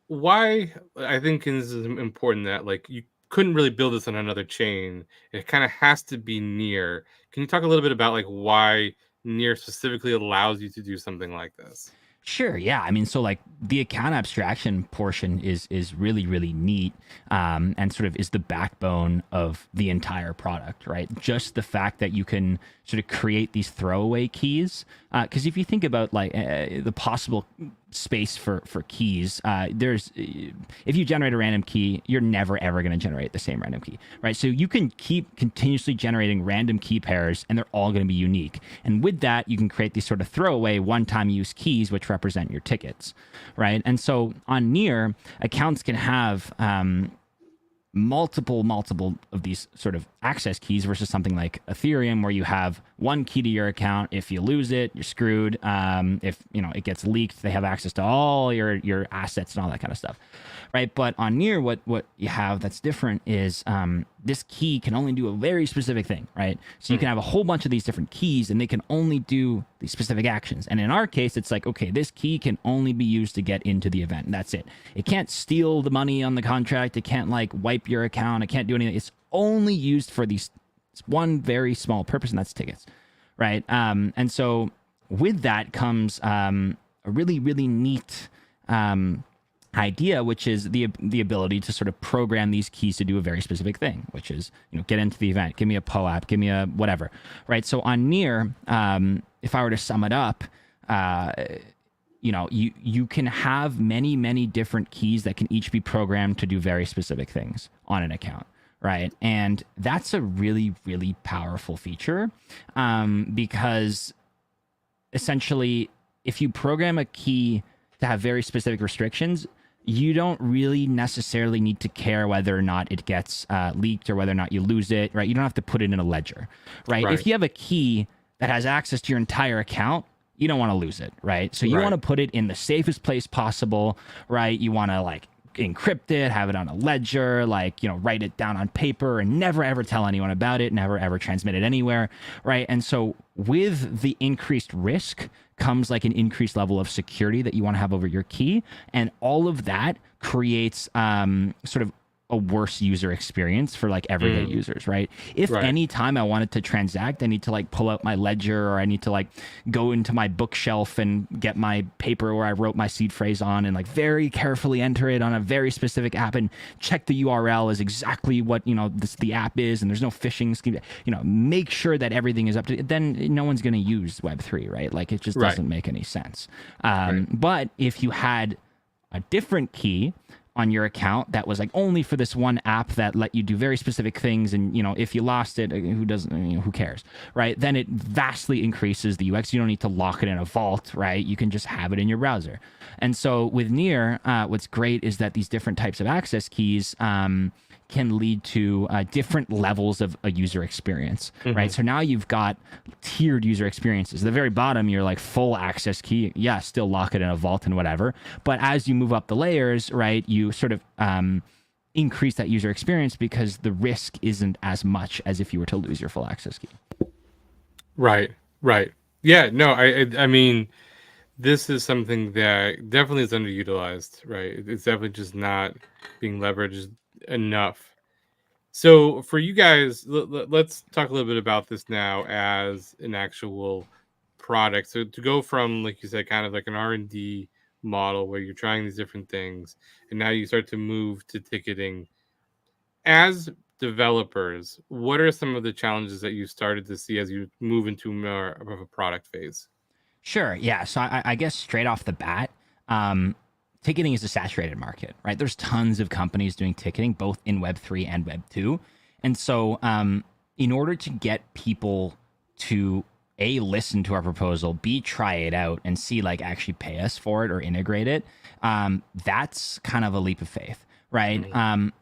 why I think this is important that like you couldn't really build this on another chain. It kind of has to be Near. Can you talk a little bit about like why Near specifically allows you to do something like this? Sure. Yeah. I mean, so like the account abstraction portion is really, really neat, and sort of is the backbone of the entire product, right? Just the fact that you can sort of create these throwaway keys. Because if you think about like the possible space for keys, if you generate a random key, you're never ever going to generate the same random key, right? So you can keep continuously generating random key pairs and they're all going to be unique. And with that, you can create these sort of throwaway one-time use keys, which represent your tickets, right? And so on Near, accounts can have multiple of these sort of access keys versus something like Ethereum, where you have one key to your account. If you lose it, you're screwed. If it gets leaked, they have access to all your assets and all that kind of stuff, right? But on Near, what you have that's different is this key can only do a very specific thing, right? So you can have a whole bunch of these different keys and they can only do these specific actions. And in our case, it's like, okay, this key can only be used to get into the event. And that's it. It can't steal the money on the contract. It can't like wipe your account. It can't do anything. It's only used for these one very small purpose, and that's tickets, right? And so with that comes a really, really neat idea, which is the ability to sort of program these keys to do a very specific thing, which is, get into the event, give me a POAP, give me a whatever, right? So on Near, if I were to sum it up, you can have many different keys that can each be programmed to do very specific things on an account, right? And that's a really, really powerful feature, because essentially, if you program a key to have very specific restrictions, you don't really necessarily need to care whether or not it gets leaked or whether or not you lose it, right? You don't have to put it in a ledger, right? If you have a key that has access to your entire account, you don't want to lose it, right? So you want to put it in the safest place possible, right? You want to like encrypt it, have it on a ledger, like, you know, write it down on paper and never ever tell anyone about it, never ever transmit it anywhere, right? And so with the increased risk comes like an increased level of security that you want to have over your key, and all of that creates sort of a worse user experience for like everyday users, right? If any time I wanted to transact, I need to like pull out my ledger, or I need to like go into my bookshelf and get my paper where I wrote my seed phrase on and like very carefully enter it on a very specific app and check the URL is exactly what, you know, the app is, and there's no phishing scheme, you know, make sure that everything is up to, then no one's going to use Web3, right? Like it just doesn't make any sense. But if you had a different key on your account that was like only for this one app that let you do very specific things, and you know, if you lost it, who cares, right? Then it vastly increases the UX. You don't need to lock it in a vault, right? You can just have it in your browser. And so with Near, what's great is that these different types of access keys can lead to different levels of a user experience, right? So now you've got tiered user experiences. At the very bottom, you're like full access key. Yeah, still lock it in a vault and whatever. But as you move up the layers, right, you sort of increase that user experience because the risk isn't as much as if you were to lose your full access key. Right. Yeah, no, I mean, this is something that definitely is underutilized, right? It's definitely just not being leveraged enough. So for you guys, let's talk a little bit about this now as an actual product. So to go from, like you said, kind of like an R&D model where you're trying these different things, and now you start to move to ticketing. As developers, what are some of the challenges that you started to see as you move into more of a product phase? Sure. Yeah. So I guess straight off the bat, ticketing is a saturated market, right? There's tons of companies doing ticketing, both in Web3 and Web2. And so in order to get people to A, listen to our proposal, B, try it out and C, like actually pay us for it or integrate it, that's kind of a leap of faith. Right.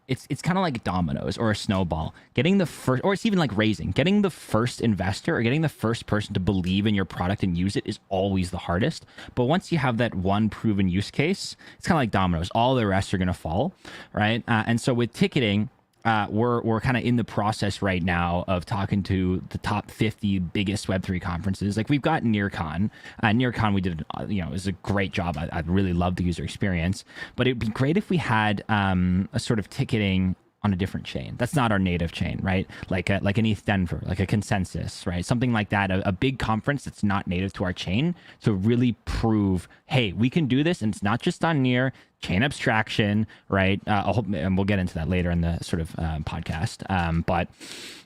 It's kind of like dominoes or a snowball. Getting the first, or it's even like raising, getting the first investor or getting the first person to believe in your product and use it is always the hardest. But once you have that one proven use case, it's kind of like dominoes. All the rest are going to fall. Right. And so with ticketing, we're kind of in the process right now of talking to the top 50 biggest Web3 conferences. Like we've got NearCon. NearCon, we did, it was a great job. I really loved the user experience, but it'd be great if we had a sort of ticketing on a different chain. That's not our native chain, right? Like an ETH Denver, like a Consensus, right? Something like that, a big conference that's not native to our chain to really prove, hey, we can do this. And it's not just on Near, chain abstraction, right? And we'll get into that later in the sort of podcast. But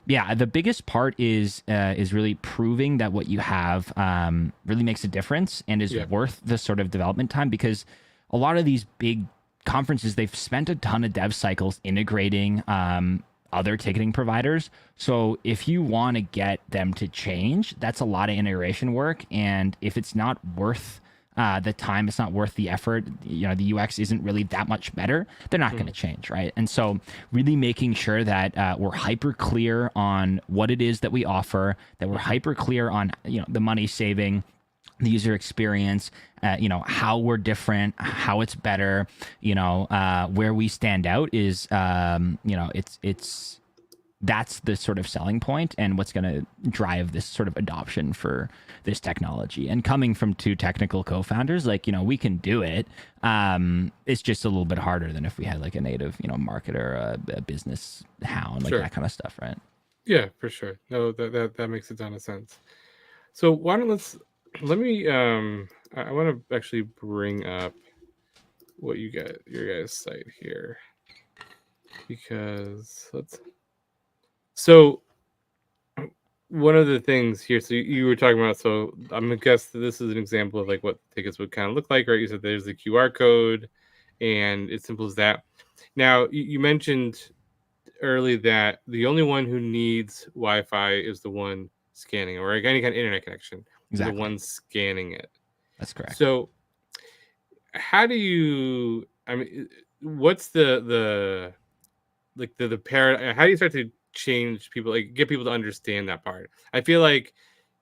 yeah, the biggest part is really proving that what you have really makes a difference and is worth the sort of development time, because a lot of these big conferences, they've spent a ton of dev cycles integrating other ticketing providers. So if you want to get them to change, that's a lot of integration work. And if it's not worth the time, it's not worth the effort, the UX isn't really that much better, they're not going to change, right? And so really making sure that we're hyper clear on what it is that we offer, that we're hyper clear on the money saving, the user experience, how we're different, how it's better, where we stand out is, that's the sort of selling point and what's going to drive this sort of adoption for this technology. And coming from two technical co-founders, we can do it. It's just a little bit harder than if we had like a native, marketer, a business hound, that kind of stuff, right? Yeah, for sure. No, that makes a ton of sense. So why don't let me I want to actually bring up what your guys' site here, because so one of the things here, so you were talking about, so I'm gonna guess that this is an example of like what tickets would kind of look like, right? You said there's the QR code and it's simple as that. Now you mentioned early that the only one who needs Wi-Fi is the one scanning, or any kind of internet connection. Exactly. The one scanning it. That's correct. So how do you, I mean, what's the paradigm? How do you start to change people, like get people to understand that part? I feel like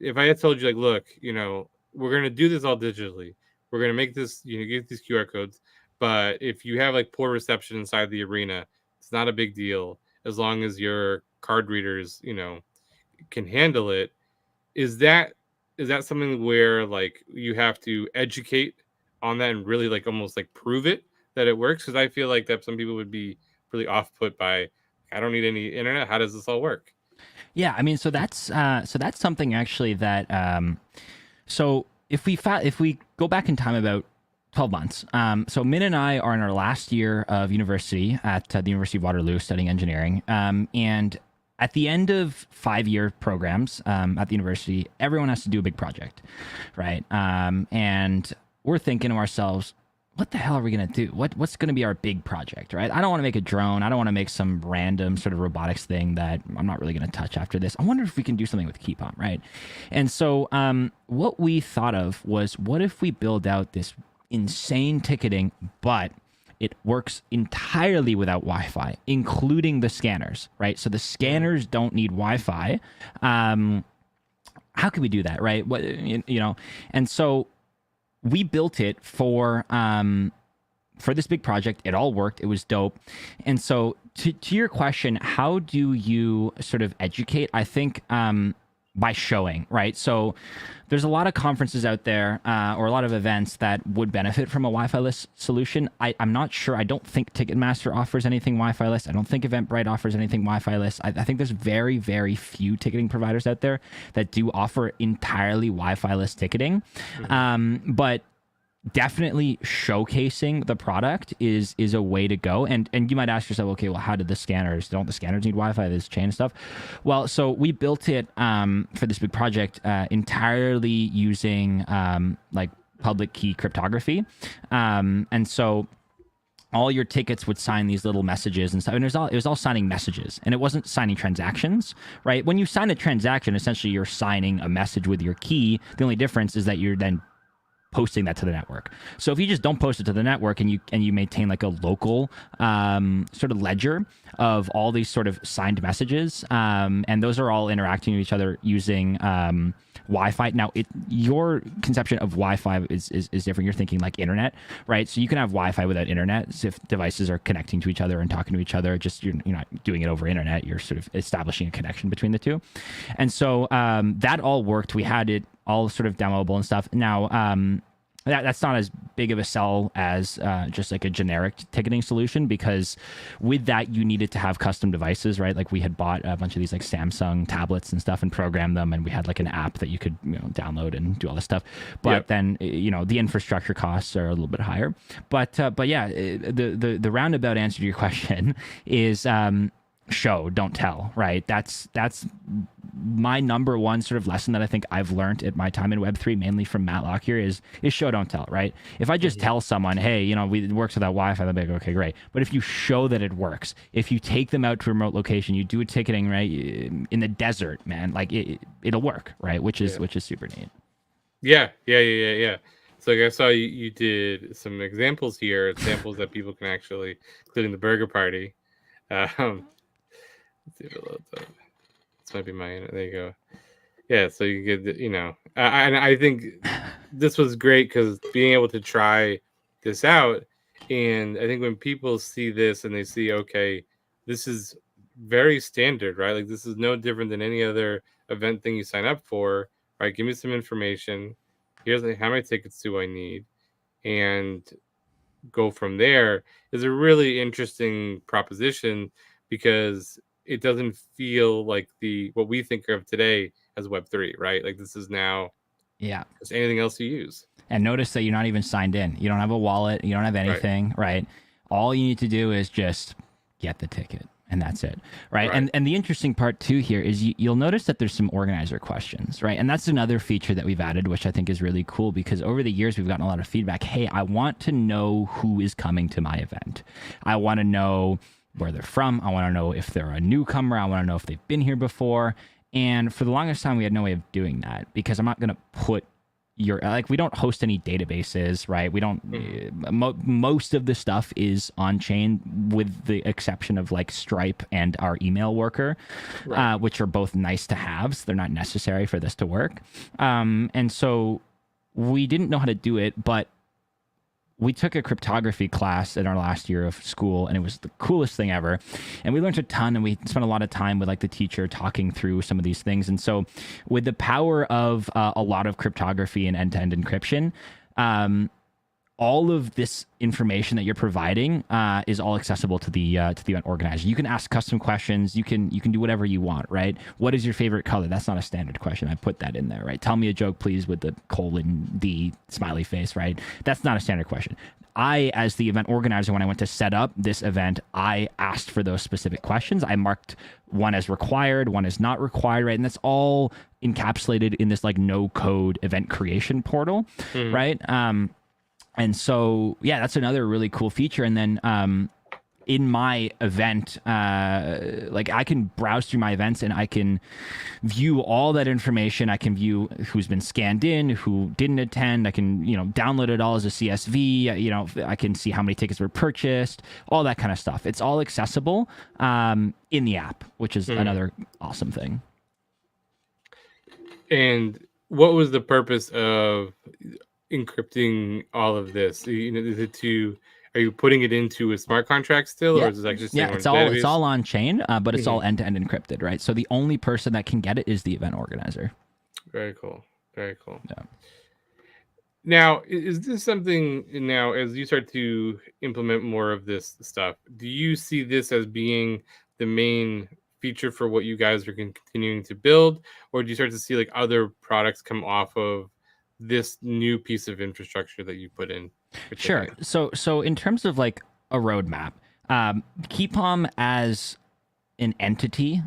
if I had told you, like, look, we're going to do this all digitally. We're going to make this, get these QR codes. But if you have like poor reception inside the arena, it's not a big deal as long as your card readers, can handle it. Is that something where like you have to educate on that and really like almost like prove it that it works? Because I feel like that some people would be really off put by, I don't need any internet. How does this all work? Yeah, I mean, so that's something actually that so if we go back in time about 12 months, so Min and I are in our last year of university at the University of Waterloo studying engineering, and at the end of 5-year programs at the university, everyone has to do a big project, right? And we're thinking to ourselves, what the hell are we going to do? What's going to be our big project, right? I don't want to make a drone. I don't want to make some random sort of robotics thing that I'm not really going to touch after this. I wonder if we can do something with Keypom, right? And so what we thought of was, what if we build out this insane ticketing, but it works entirely without Wi-Fi, including the scanners, right? So the scanners don't need Wi-Fi. How can we do that, right? And so we built it for this big project. It all worked. It was dope. And so to your question, how do you sort of educate? I think by showing, right? So there's a lot of conferences out there or a lot of events that would benefit from a Wi-Fi-less solution. I'm not sure. I don't think Ticketmaster offers anything Wi-Fi-less. I don't think Eventbrite offers anything Wi-Fi-less. I think there's very, very few ticketing providers out there that do offer entirely Wi-Fi-less ticketing. But definitely showcasing the product is a way to go. And you might ask yourself, okay, well, how did don't the scanners need Wi-Fi, this chain stuff? Well, so we built it for this big project entirely using like public key cryptography. And so all your tickets would sign these little messages and stuff. And it was all signing messages, and it wasn't signing transactions, right? When you sign a transaction, essentially you're signing a message with your key. The only difference is that you're then posting that to the network. So if you just don't post it to the network and you maintain like a local sort of ledger of all these sort of signed messages, and those are all interacting with each other using Wi-Fi. Now, your conception of Wi-Fi is different. You're thinking like internet, right? So you can have Wi-Fi without internet. If devices are connecting to each other and talking to each other, just you're not doing it over internet. You're sort of establishing a connection between the two. And so that all worked. We had it all sort of demoable and stuff. Now, that's not as big of a sell as just like a generic ticketing solution, because with that you needed to have custom devices, right? Like we had bought a bunch of these like Samsung tablets and stuff and programmed them, and we had like an app that you could download and do all this stuff. But then the infrastructure costs are a little bit higher. But yeah, the roundabout answer to your question is show, don't tell, right? That's my number one sort of lesson that I think I've learned at my time in Web3, mainly from Matlock here, is show, don't tell, right? If I just tell someone, hey, it works without Wi-Fi, they'll be like, okay, great. But if you show that it works, if you take them out to a remote location, you do a ticketing, right, in the desert, man, like it'll work, right? Which is super neat. Yeah. So like I saw you did some examples that people can actually, including the burger party. Let's see if it loads up. This might be mine. There you go. Yeah, so you get, and I think this was great because being able to try this out, and I think when people see this and they see, okay, this is very standard, right? Like this is no different than any other event thing you sign up for, right? Give me some information. Here's how many tickets do I need, and go from there is a really interesting proposition, because it doesn't feel like what we think of today as Web3, right? Like this is now just anything else you use. And notice that you're not even signed in. You don't have a wallet. You don't have anything, right? All you need to do is just get the ticket, and that's it, right? And the interesting part too here is you'll notice that there's some organizer questions, right? And that's another feature that we've added, which I think is really cool, because over the years we've gotten a lot of feedback. Hey, I want to know who is coming to my event. I want to know where they're from. I want to know if they're a newcomer. I want to know if they've been here before. And for the longest time, we had no way of doing that because I'm not going to put we don't host any databases, right? We don't, most of the stuff is on chain with the exception of like Stripe and our email worker, right. Which are both nice to haves. They're not necessary for this to work. And so we didn't know how to do it, but we took a cryptography class in our last year of school, and it was the coolest thing ever. And we learned a ton, and we spent a lot of time with like the teacher talking through some of these things. And so with the power of a lot of cryptography and end-to-end encryption, all of this information that you're providing is all accessible to the event organizer. You can ask custom questions. You can do whatever you want, right? What is your favorite color? That's not a standard question. I put that in there, right? Tell me a joke, please, with the :D smiley face, right? That's not a standard question. I, as the event organizer, when I went to set up this event, I asked for those specific questions. I marked one as required, one as not required, right? And that's all encapsulated in this like no-code event creation portal, right? And so, yeah, that's another really cool feature. And then in my event, like I can browse through my events and I can view all that information. I can view who's been scanned in, who didn't attend. I can, download it all as a CSV. I can see how many tickets were purchased, all that kind of stuff. It's all accessible in the app, which is another awesome thing. And what was the purpose of encrypting all of this? Are you putting it into a smart contract still, or is it like just it's all on chain, but it's all end-to-end encrypted, right? So the only person that can get it is the event organizer. Very cool. Yeah. Now, is this something now as you start to implement more of this stuff? Do you see this as being the main feature for what you guys are continuing to build, or do you start to see like other products come off of this new piece of infrastructure that you put in? Sure. So in terms of like a roadmap, Keypom as an entity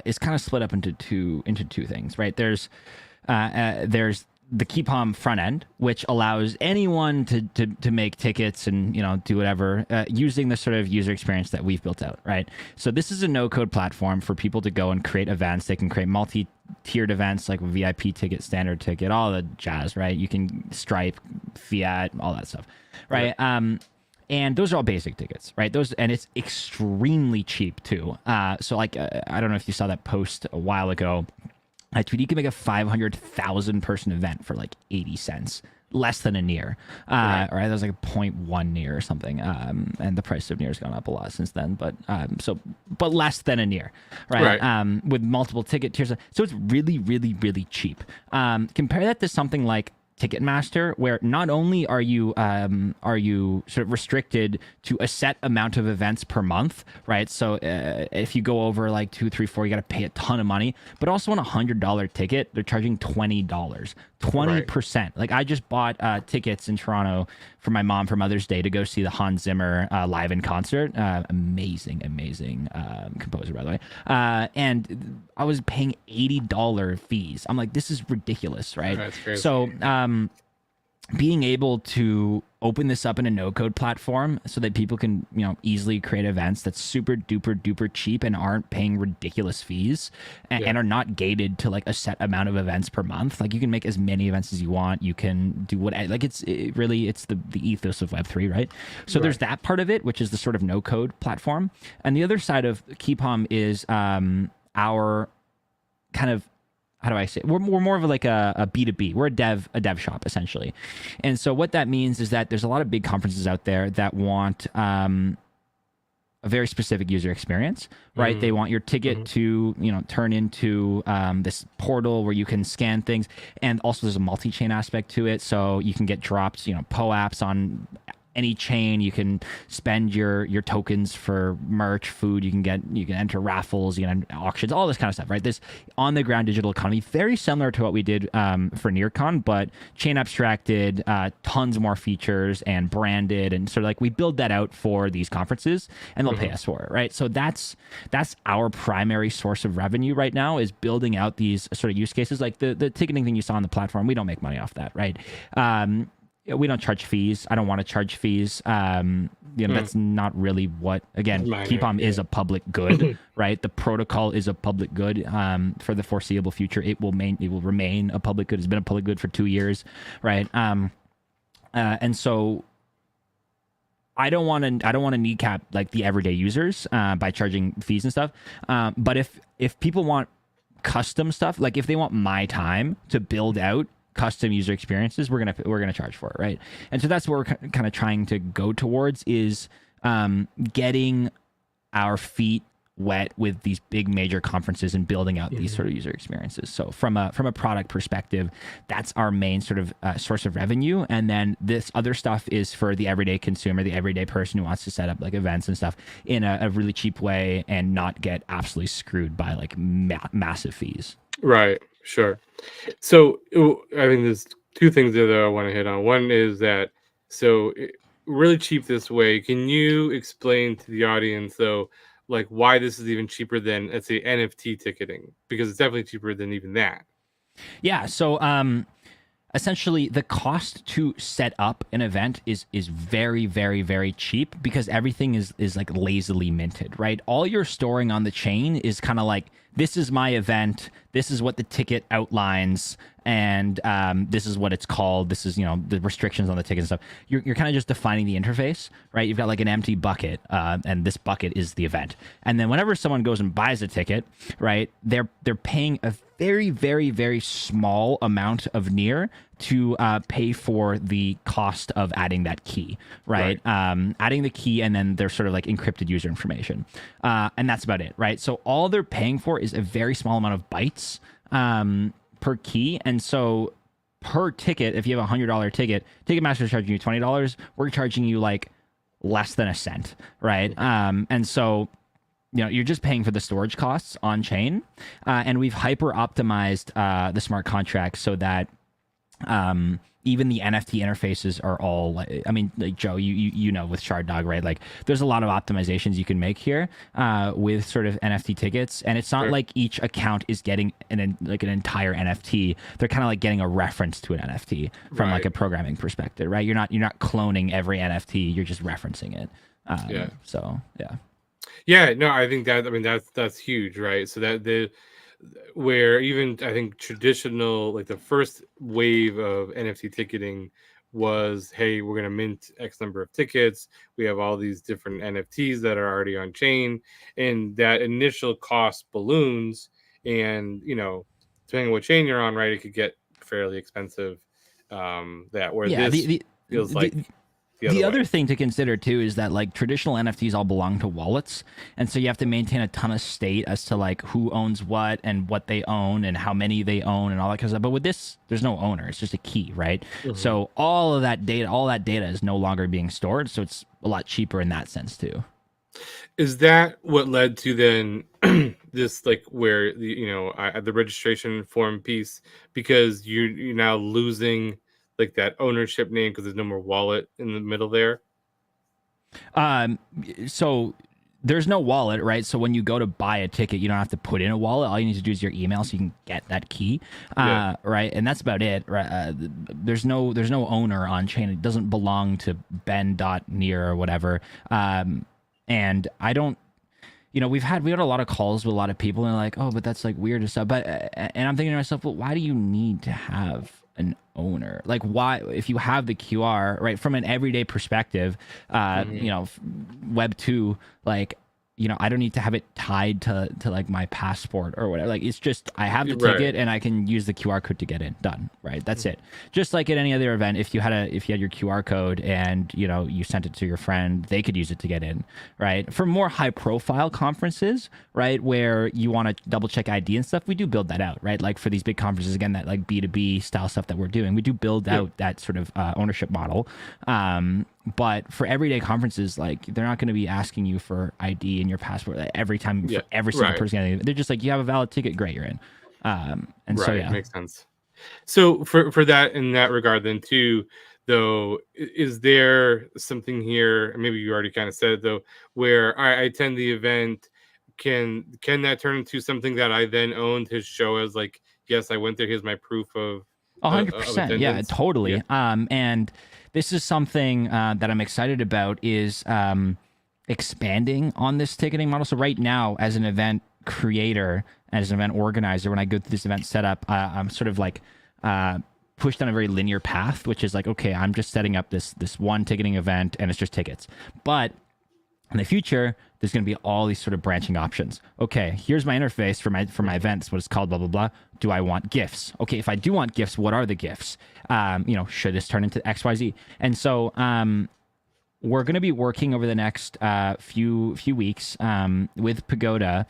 is kind of split up into two things, right? There's the Keypom front end, which allows anyone to make tickets and do whatever using the sort of user experience that we've built out, right? So this is a no-code platform for people to go and create events. They can create multi-tiered events like VIP ticket, standard ticket, all the jazz, right? You can Stripe, Fiat, all that stuff, right? And those are all basic tickets, right? And it's extremely cheap too. So like I don't know if you saw that post a while ago. I tweet, you can make a 500,000 person event for like 80 cents, less than a near, right? That was like a 0.1 near or something. And the price of near has gone up a lot since then, but less than a near, right? With multiple ticket tiers. So it's really, really, really cheap. Compare that to something like Ticketmaster, where not only are you sort of restricted to a set amount of events per month, right? So if you go over like 2, 3, 4, you got to pay a ton of money. But also on $100 ticket, they're charging $20, 20%. Like I just bought tickets in Toronto for my mom for Mother's Day to go see the Hans Zimmer live in concert. Amazing composer, by the way. And I was paying $80 fees. I'm like, this is ridiculous, right? That's crazy. So being able to open this up in a no-code platform so that people can, easily create events that's super duper duper cheap and aren't paying ridiculous fees and are not gated to like a set amount of events per month. Like you can make as many events as you want. You can do what, like it's the ethos of Web3, right? So there's that part of it, which is the sort of no-code platform. And the other side of Keypom is our kind of, how do I say it? We're more of like a B2B. We're a dev shop essentially. And so what that means is that there's a lot of big conferences out there that want a very specific user experience, right? They want your ticket to, turn into this portal where you can scan things. And also there's a multi-chain aspect to it. So you can get dropped, POAPs on any chain. You can spend your tokens for merch, food. You can enter raffles, you can enter auctions, all this kind of stuff, right? This on the ground digital economy, very similar to what we did for NearCon, but chain abstracted, tons more features and branded, and sort of like we build that out for these conferences, and they'll pay us for it, right? So that's our primary source of revenue right now, is building out these sort of use cases, like the ticketing thing you saw on the platform. We don't make money off that, right? we don't charge fees. I don't want to charge fees. That's not really what, again, Keypom is a public good, right? The protocol is a public good for the foreseeable future. It will remain a public good. It's been a public good for 2 years, right? And so I don't want to kneecap like the everyday users by charging fees and stuff. But if people want custom stuff, like if they want my time to build out custom user experiences, we're gonna charge for it, right? And so that's what we're kind of trying to go towards, is getting our feet wet with these big major conferences and building out these sort of user experiences. So from a product perspective, that's our main sort of source of revenue. And then this other stuff is for the everyday consumer, the everyday person who wants to set up like events and stuff in a really cheap way and not get absolutely screwed by like massive fees. Right. Sure. So I think there's two things there that I want to hit on. One is that, really cheap this way. Can you explain to the audience though, like why this is even cheaper than, let's say, NFT ticketing? Because it's definitely cheaper than even that. Yeah. So essentially the cost to set up an event is very, very, very cheap, because everything is like lazily minted, right? All you're storing on the chain is kind of like, this is my event, this is what the ticket outlines, and this is what it's called, this is, the restrictions on the ticket and stuff. You're kind of just defining the interface, right? You've got like an empty bucket, and this bucket is the event. And then whenever someone goes and buys a ticket, right, they're paying a very, very, very small amount of NEAR to pay for the cost of adding that key, right? Adding the key, and then there's sort of like encrypted user information. And that's about it, right? So all they're paying for is a very small amount of bytes per key. And so per ticket, if you have $100 ticket, Ticketmaster is charging you $20. We're charging you like less than a cent, right? And so you're just paying for the storage costs on chain. And we've hyper optimized the smart contract so that even the NFT interfaces are all like, Joe, you know, with ShardDog, right? Like there's a lot of optimizations you can make here with sort of NFT tickets. And it's not like each account is getting an entire NFT. They're kind of like getting a reference to an NFT from like a programming perspective, right? You're not cloning every NFT. You're just referencing it. So, yeah. Yeah, no, I think that's huge, right? So that where even I think traditional, like the first wave of NFT ticketing was, hey, we're going to mint X number of tickets. We have all these different NFTs that are already on chain, and that initial cost balloons. And, depending on what chain you're on, right, it could get fairly expensive. This feels like the other thing to consider too is that like traditional NFTs all belong to wallets, and so you have to maintain a ton of state as to like who owns what and what they own and how many they own and all that kind of stuff. But with this, there's no owner; it's just a key, right? So all that data is no longer being stored, so it's a lot cheaper in that sense too. Is that what led to then this like where the registration form piece, because you're now losing like that ownership name because there's no more wallet in the middle there? So there's no wallet, right? So when you go to buy a ticket, you don't have to put in a wallet. All you need to do is your email so you can get that key, right? And that's about it, right? There's no owner on chain. It doesn't belong to Ben.near or whatever. And I don't, we had a lot of calls with a lot of people and they're like, oh, but that's like weird and stuff. But, and I'm thinking to myself, well, why do you need to have an owner? Like, why, if you have the QR, right, from an everyday perspective, Web 2, like, I don't need to have it tied to like my passport or whatever. Like, it's just, I have the ticket and I can use the QR code to get in. Done. Right. That's it. Just like at any other event, if you had your QR code and, you sent it to your friend, they could use it to get in. Right. For more high profile conferences, right, where you want to double check ID and stuff, we do build that out. Right. Like for these big conferences, again, that like B2B style stuff that we're doing, we do build out that sort of ownership model. But for everyday conferences, like they're not going to be asking you for ID and your passport every time for every single person. They're just like, you have a valid ticket, great, you're in. So makes sense. So for that, in that regard, then too, though, is there something here? Maybe you already kind of said it though, where I attend the event. Can that turn into something that I then own to show as like, yes, I went there. Here's my proof of 100%. Yeah, totally. And this is something that I'm excited about is expanding on this ticketing model. So right now, as an event creator, as an event organizer, when I go through this event setup, I'm sort of like pushed on a very linear path, which is like, okay, I'm just setting up this one ticketing event and it's just tickets. But in the future, there's going to be all these sort of branching options. Okay, here's my interface for my events, what it's called, blah, blah, blah. Do I want gifts? Okay, if I do want gifts, what are the gifts? Should this turn into XYZ? And so we're going to be working over the next few weeks with Pagoda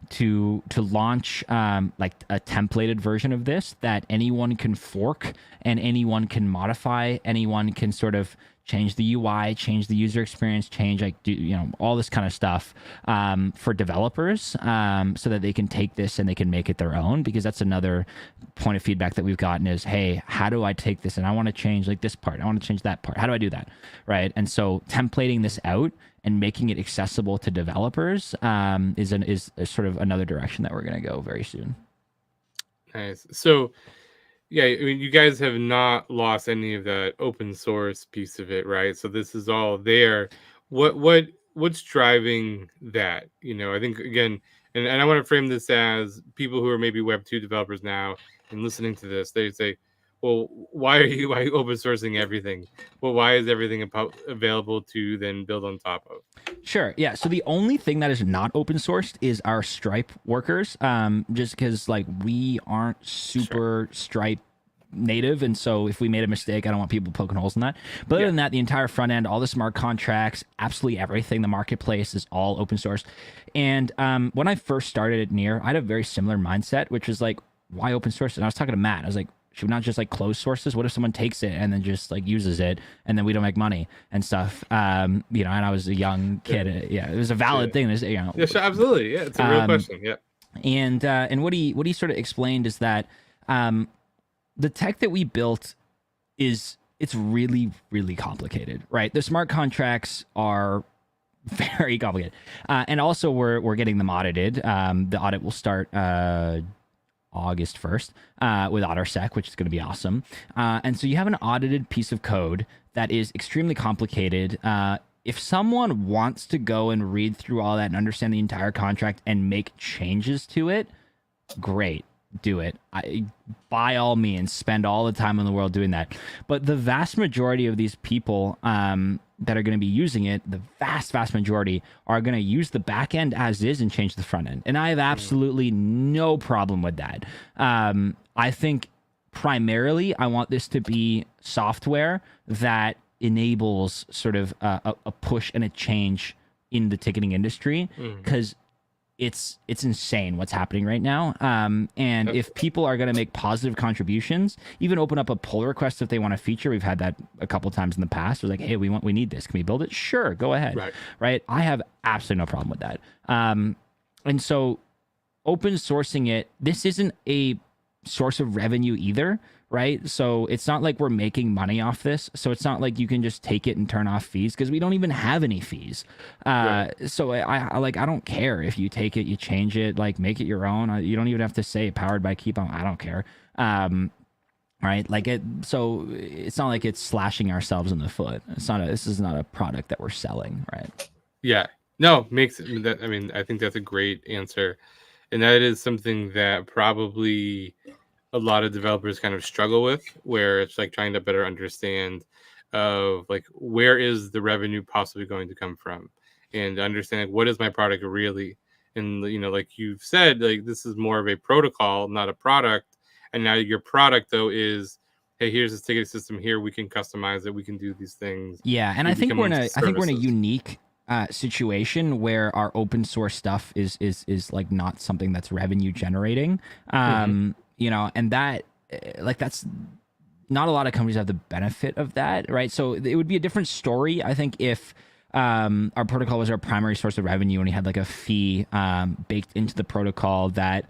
to launch like a templated version of this that anyone can fork and anyone can modify. Anyone can sort of change the UI, change the user experience, change all this kind of stuff for developers so that they can take this and they can make it their own, because that's another point of feedback that we've gotten is, hey, how do I take this and I want to change like this part, I want to change that part, how do I do that, right? And so templating this out and making it accessible to developers is sort of another direction that we're going to go very soon. Nice. So yeah, I mean, you guys have not lost any of that open source piece of it, right? So this is all there. What's driving that? I think again, and I want to frame this as people who are maybe Web 2 developers now and listening to this, they say, well, why are you open sourcing everything? Well, why is everything available to then build on top of? Sure. Yeah. So the only thing that is not open sourced is our Stripe workers, just because like we aren't super Stripe native, and so if we made a mistake, I don't want people poking holes in that. But other than that, the entire front end, all the smart contracts, absolutely everything, the marketplace is all open source. And when I first started at Near, I had a very similar mindset, which was like, why open source? And I was talking to Matt. I was like, should we not just like close sources? What if someone takes it and then just like uses it and then we don't make money and stuff? And I was a young kid. It was a valid thing. Yeah, sure, absolutely. Yeah, it's a real question. Yeah. And what he sort of explained is that the tech that we built it's really, really complicated, right? The smart contracts are very complicated. And also we're getting them audited. The audit will start August 1st with OtterSec, which is going to be awesome. And so you have an audited piece of code that is extremely complicated. If someone wants to go and read through all that and understand the entire contract and make changes to it, great, do it. By all means, spend all the time in the world doing that. But the vast majority of these people that are going to be using it, the vast majority are going to use the back end as is and change the front end. And I have absolutely no problem with that. I think primarily I want this to be software that enables sort of a push and a change in the ticketing industry, because it's insane what's happening right now. And if people are going to make positive contributions, even open up a pull request if they want a feature. We've had that a couple times in the past. We're like, hey, we need this. Can we build it? Sure, go ahead. Right? I have absolutely no problem with that. And so open sourcing it, this isn't a source of revenue either, right? So it's not like we're making money off this. So it's not like you can just take it and turn off fees, because we don't even have any fees. So I don't care if you take it, you change it, like make it your own. You don't even have to say powered by Keypom. I don't care. Right? Like so it's not like it's slashing ourselves in the foot. This is not a product that we're selling, right? Yeah. No, makes that. I mean, I think that's a great answer. And that is something that probably a lot of developers kind of struggle with, where it's like trying to better understand of like, where is the revenue possibly going to come from, and understand what is my product really. And, like you've said, like this is more of a protocol, not a product. And now your product though is, hey, here's this ticketing system here. We can customize it. We can do these things. Yeah. And I think we're in a unique situation where our open source stuff is like not something that's revenue generating. And that, like, that's not a lot of companies have the benefit of that, right? So it would be a different story, I think, if our protocol was our primary source of revenue and we had like a fee baked into the protocol that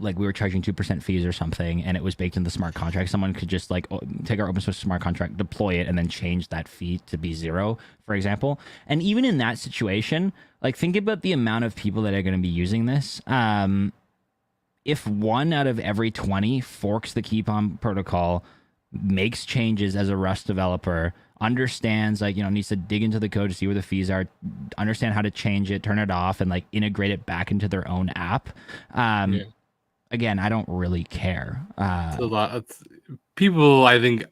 like we were charging 2% fees or something, and it was baked in the smart contract. Someone could just like take our open source smart contract, deploy it, and then change that fee to be 0, for example. And even in that situation, like think about the amount of people that are going to be using this. If 1 out of every 20 forks the Keypom protocol, makes changes as a Rust developer, understands like, needs to dig into the code to see where the fees are, understand how to change it, turn it off, and like integrate it back into their own app. Yeah. Again, I don't really care. It's a lot. People, I think,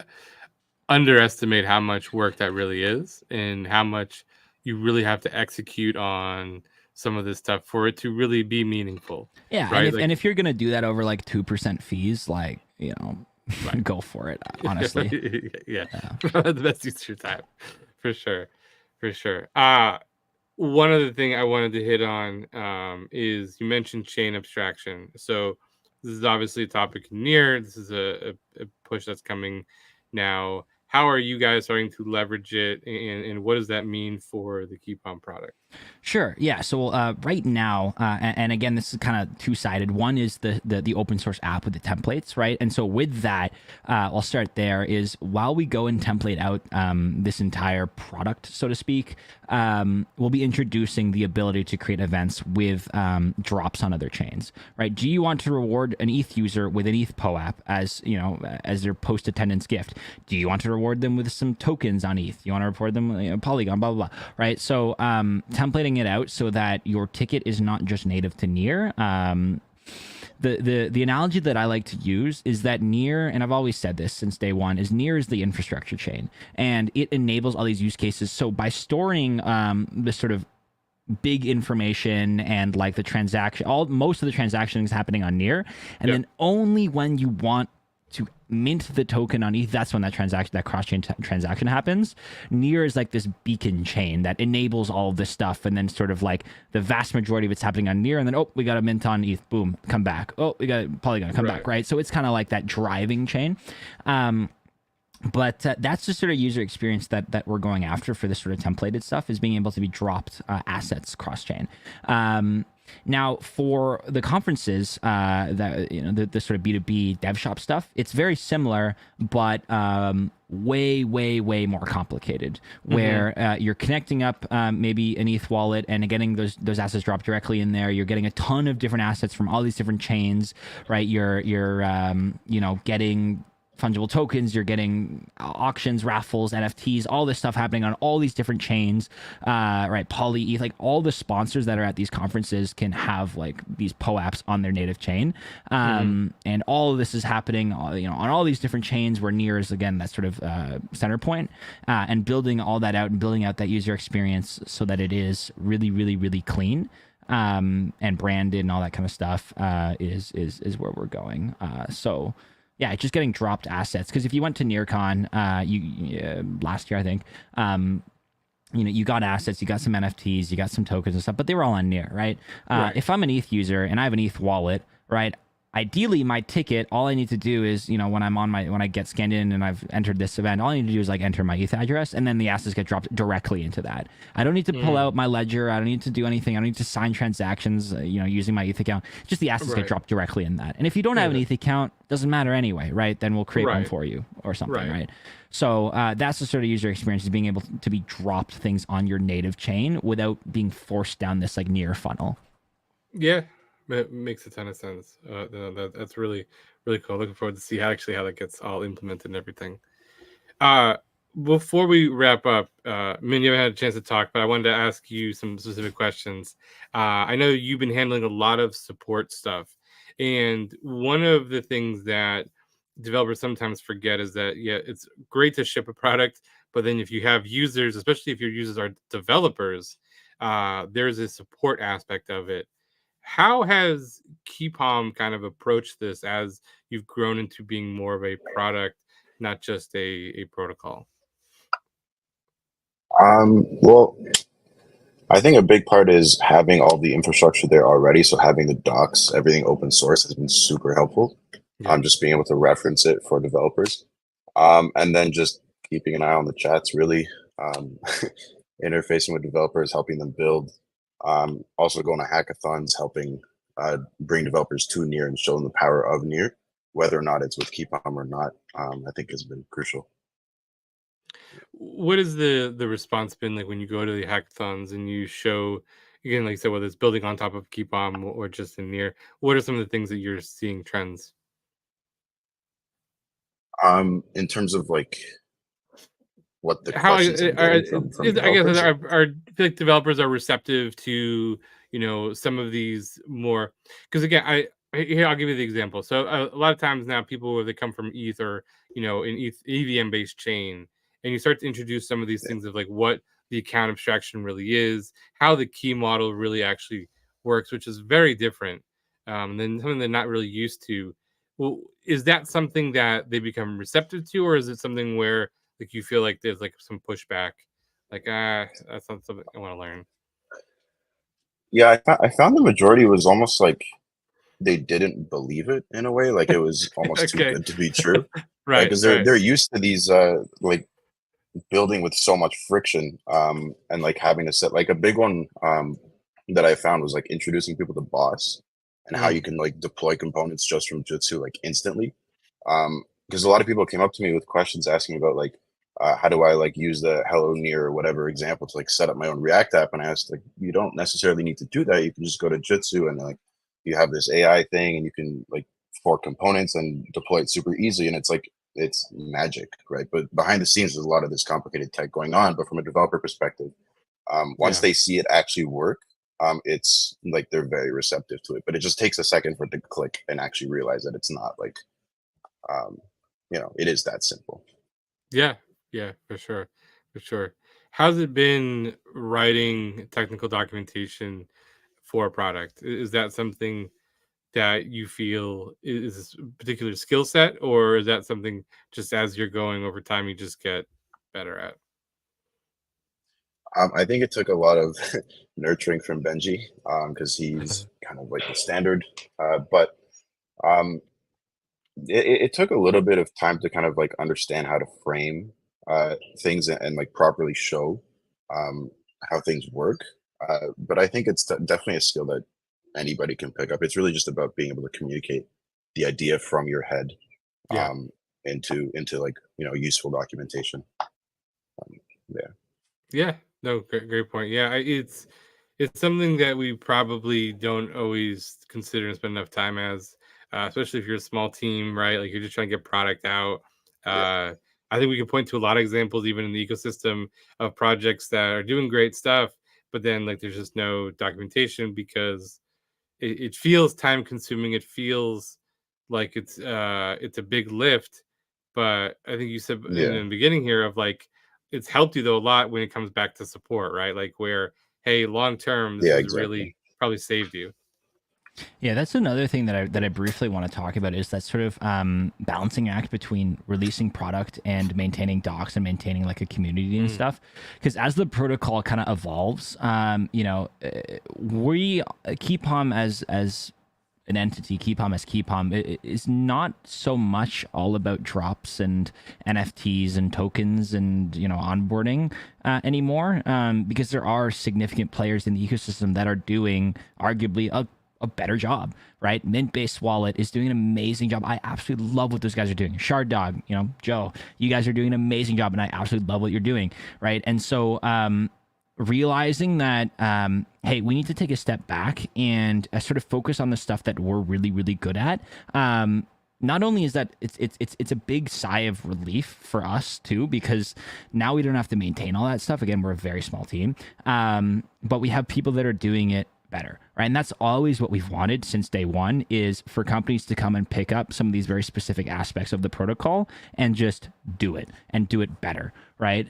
underestimate how much work that really is and how much you really have to execute on some of this stuff for it to really be meaningful. Yeah, right? and if you're gonna do that over like 2% fees, like Right. go for it. Honestly, yeah. The best use of your time, for sure, for sure. One other thing I wanted to hit on is you mentioned chain abstraction. So this is obviously a topic near. This is a push that's coming now. How are you guys starting to leverage it, and what does that mean for the Keypom product? Sure. Yeah. So right now, and again, this is kind of two-sided. One is the open source app with the templates, right? And so with that, I'll start there. Is while we go and template out this entire product, so to speak, we'll be introducing the ability to create events with drops on other chains, right? Do you want to reward an ETH user with an ETH POAP as as their post attendance gift? Do you want to reward them with some tokens on ETH? You want to reward them Polygon, blah blah blah, right? So templating it out so that your ticket is not just native to Near. The analogy that I like to use is that Near, and I've always said this since day one, is Near is the infrastructure chain, and it enables all these use cases. So by storing this sort of big information and like the transaction, most of the transactions happening on Near, and then only when you want to mint the token on ETH, that's when that cross-chain transaction happens. Near is like this beacon chain that enables all of this stuff, and then sort of like the vast majority of it's happening on Near, and then we got a mint on ETH, boom, come back. We got Polygon, come back, right? So it's kind of like that driving chain. But that's the sort of user experience that we're going after for this sort of templated stuff, is being able to be dropped assets cross-chain. Now, for the conferences, that the sort of B2B dev shop stuff, it's very similar, but way more complicated. Where you're connecting up maybe an ETH wallet and getting those assets dropped directly in there. You're getting a ton of different assets from all these different chains, right? You're getting fungible tokens, you're getting auctions, raffles, NFTs, all this stuff happening on all these different chains, right? Poly, ETH, like all the sponsors that are at these conferences can have like these POAPs on their native chain. And all of this is happening, on all these different chains where Near is, again, that sort of center point, and building all that out and building out that user experience so that it is really, really, really clean. And branded and all that kind of stuff is where we're going. So yeah, it's just getting dropped assets. Because if you went to NearCon last year, I think, you got assets, you got some NFTs, you got some tokens and stuff, but they were all on Near, right? If I'm an ETH user and I have an ETH wallet, right? Ideally, my ticket, all I need to do is, when I get scanned in and I've entered this event, all I need to do is like enter my ETH address, and then the assets get dropped directly into that. I don't need to pull out my ledger. I don't need to do anything. I don't need to sign transactions, using my ETH account. Just the assets get dropped directly in that. And if you don't have an ETH account, doesn't matter anyway, right? Then we'll create one for you or something, right? So that's the sort of user experience, is being able to be dropped things on your native chain without being forced down this like Near funnel. Yeah. It makes a ton of sense. That's really, really cool. Looking forward to see how that gets all implemented and everything. Before we wrap up, Min, you haven't had a chance to talk, but I wanted to ask you some specific questions. I know you've been handling a lot of support stuff, and one of the things that developers sometimes forget is that, it's great to ship a product, but then if you have users, especially if your users are developers, there's a support aspect of it. How has Keypom kind of approached this as you've grown into being more of a product, not just a protocol? Well, I think a big part is having all the infrastructure there already. So having the docs, everything open source, has been super helpful. Just being able to reference it for developers. And then just keeping an eye on the chats, really interfacing with developers, helping them build. Also going to hackathons, helping bring developers to Near and show them the power of Near, whether or not it's with Keypom or not. I think has been crucial. What is the response been like when you go to the hackathons and you show, again, like I said, whether it's building on top of Keypom or just in Near? What are some of the things that you're seeing trends? In terms of like what the How questions I'm are, getting from I guess developers. are I feel like developers are receptive to some of these more, because again here I'll give you the example. So a lot of times now people, they come from ETH or an EVM based chain, and you start to introduce some of these things of like what the account abstraction really is, how the key model really actually works, which is very different than something they're not really used to. Well, is that something that they become receptive to, or is it something where like you feel like there's like some pushback, like that's not something I want to learn? Yeah, I found the majority was almost like they didn't believe it in a way, like it was almost too Okay. good to be true, right? Right, Because right. they're used to these like building with so much friction, and like having to set like a big one that I found was like introducing people to Boss and how you Mm, can like deploy components just from Jutsu like instantly. Because a lot of people came up to me with questions asking about like how do I like use the Hello Near or whatever example to like set up my own React app, and I asked like you don't necessarily need to do that. You can just go to Jutsu and like you have this AI thing and you can like fork components and deploy it super easy, and it's like it's magic, right? But behind the scenes, there's a lot of this complicated tech going on. But from a developer perspective, once yeah. they see it actually work, it's like they're very receptive to it. But it just takes a second for it to click and actually realize that it's not like, um, it is that simple. Yeah. Yeah, for sure. For sure. How's it been writing technical documentation for a product? Is that something that you feel is a particular skill set, or is that something just as you're going over time you just get better at? I think it took a lot of nurturing from Benji because he's kind of like the standard. But um, it took a little bit of time to kind of like understand how to frame things and like properly show um, how things work. But I think it's definitely a skill that anybody can pick up. It's really just about being able to communicate the idea from your head Yeah. um, into like useful documentation. Yeah. Yeah, no, great point. Yeah, it's something that we probably don't always consider and spend enough time as, especially if you're a small team, right? Like you're just trying to get product out. Yeah. Uh, I think we can point to a lot of examples, even in the ecosystem, of projects that are doing great stuff, but then like there's just no documentation because it feels time consuming. It feels like it's a big lift, but I think you said in Yeah. the beginning here of like it's helped you though a lot when it comes back to support, right? Like where, hey, long term, this Yeah. has Exactly. really probably saved you. Yeah, that's another thing that I briefly want to talk about is that sort of balancing act between releasing product and maintaining docs and maintaining like a community and Mm, stuff. Because as the protocol kind of evolves, we Keypom as an entity, Keypom as Keypom, is not so much all about drops and NFTs and tokens and onboarding anymore, because there are significant players in the ecosystem that are doing arguably a better job, right? Mint-based wallet is doing an amazing job. I absolutely love what those guys are doing. Shard Dog, Joe, you guys are doing an amazing job, and I absolutely love what you're doing, right? And so, realizing that, hey, we need to take a step back and sort of focus on the stuff that we're really, really good at. Not only is that it's a big sigh of relief for us too, because now we don't have to maintain all that stuff. Again, we're a very small team, but we have people that are doing it better, right? And that's always what we've wanted since day one, is for companies to come and pick up some of these very specific aspects of the protocol and just do it and do it better, right?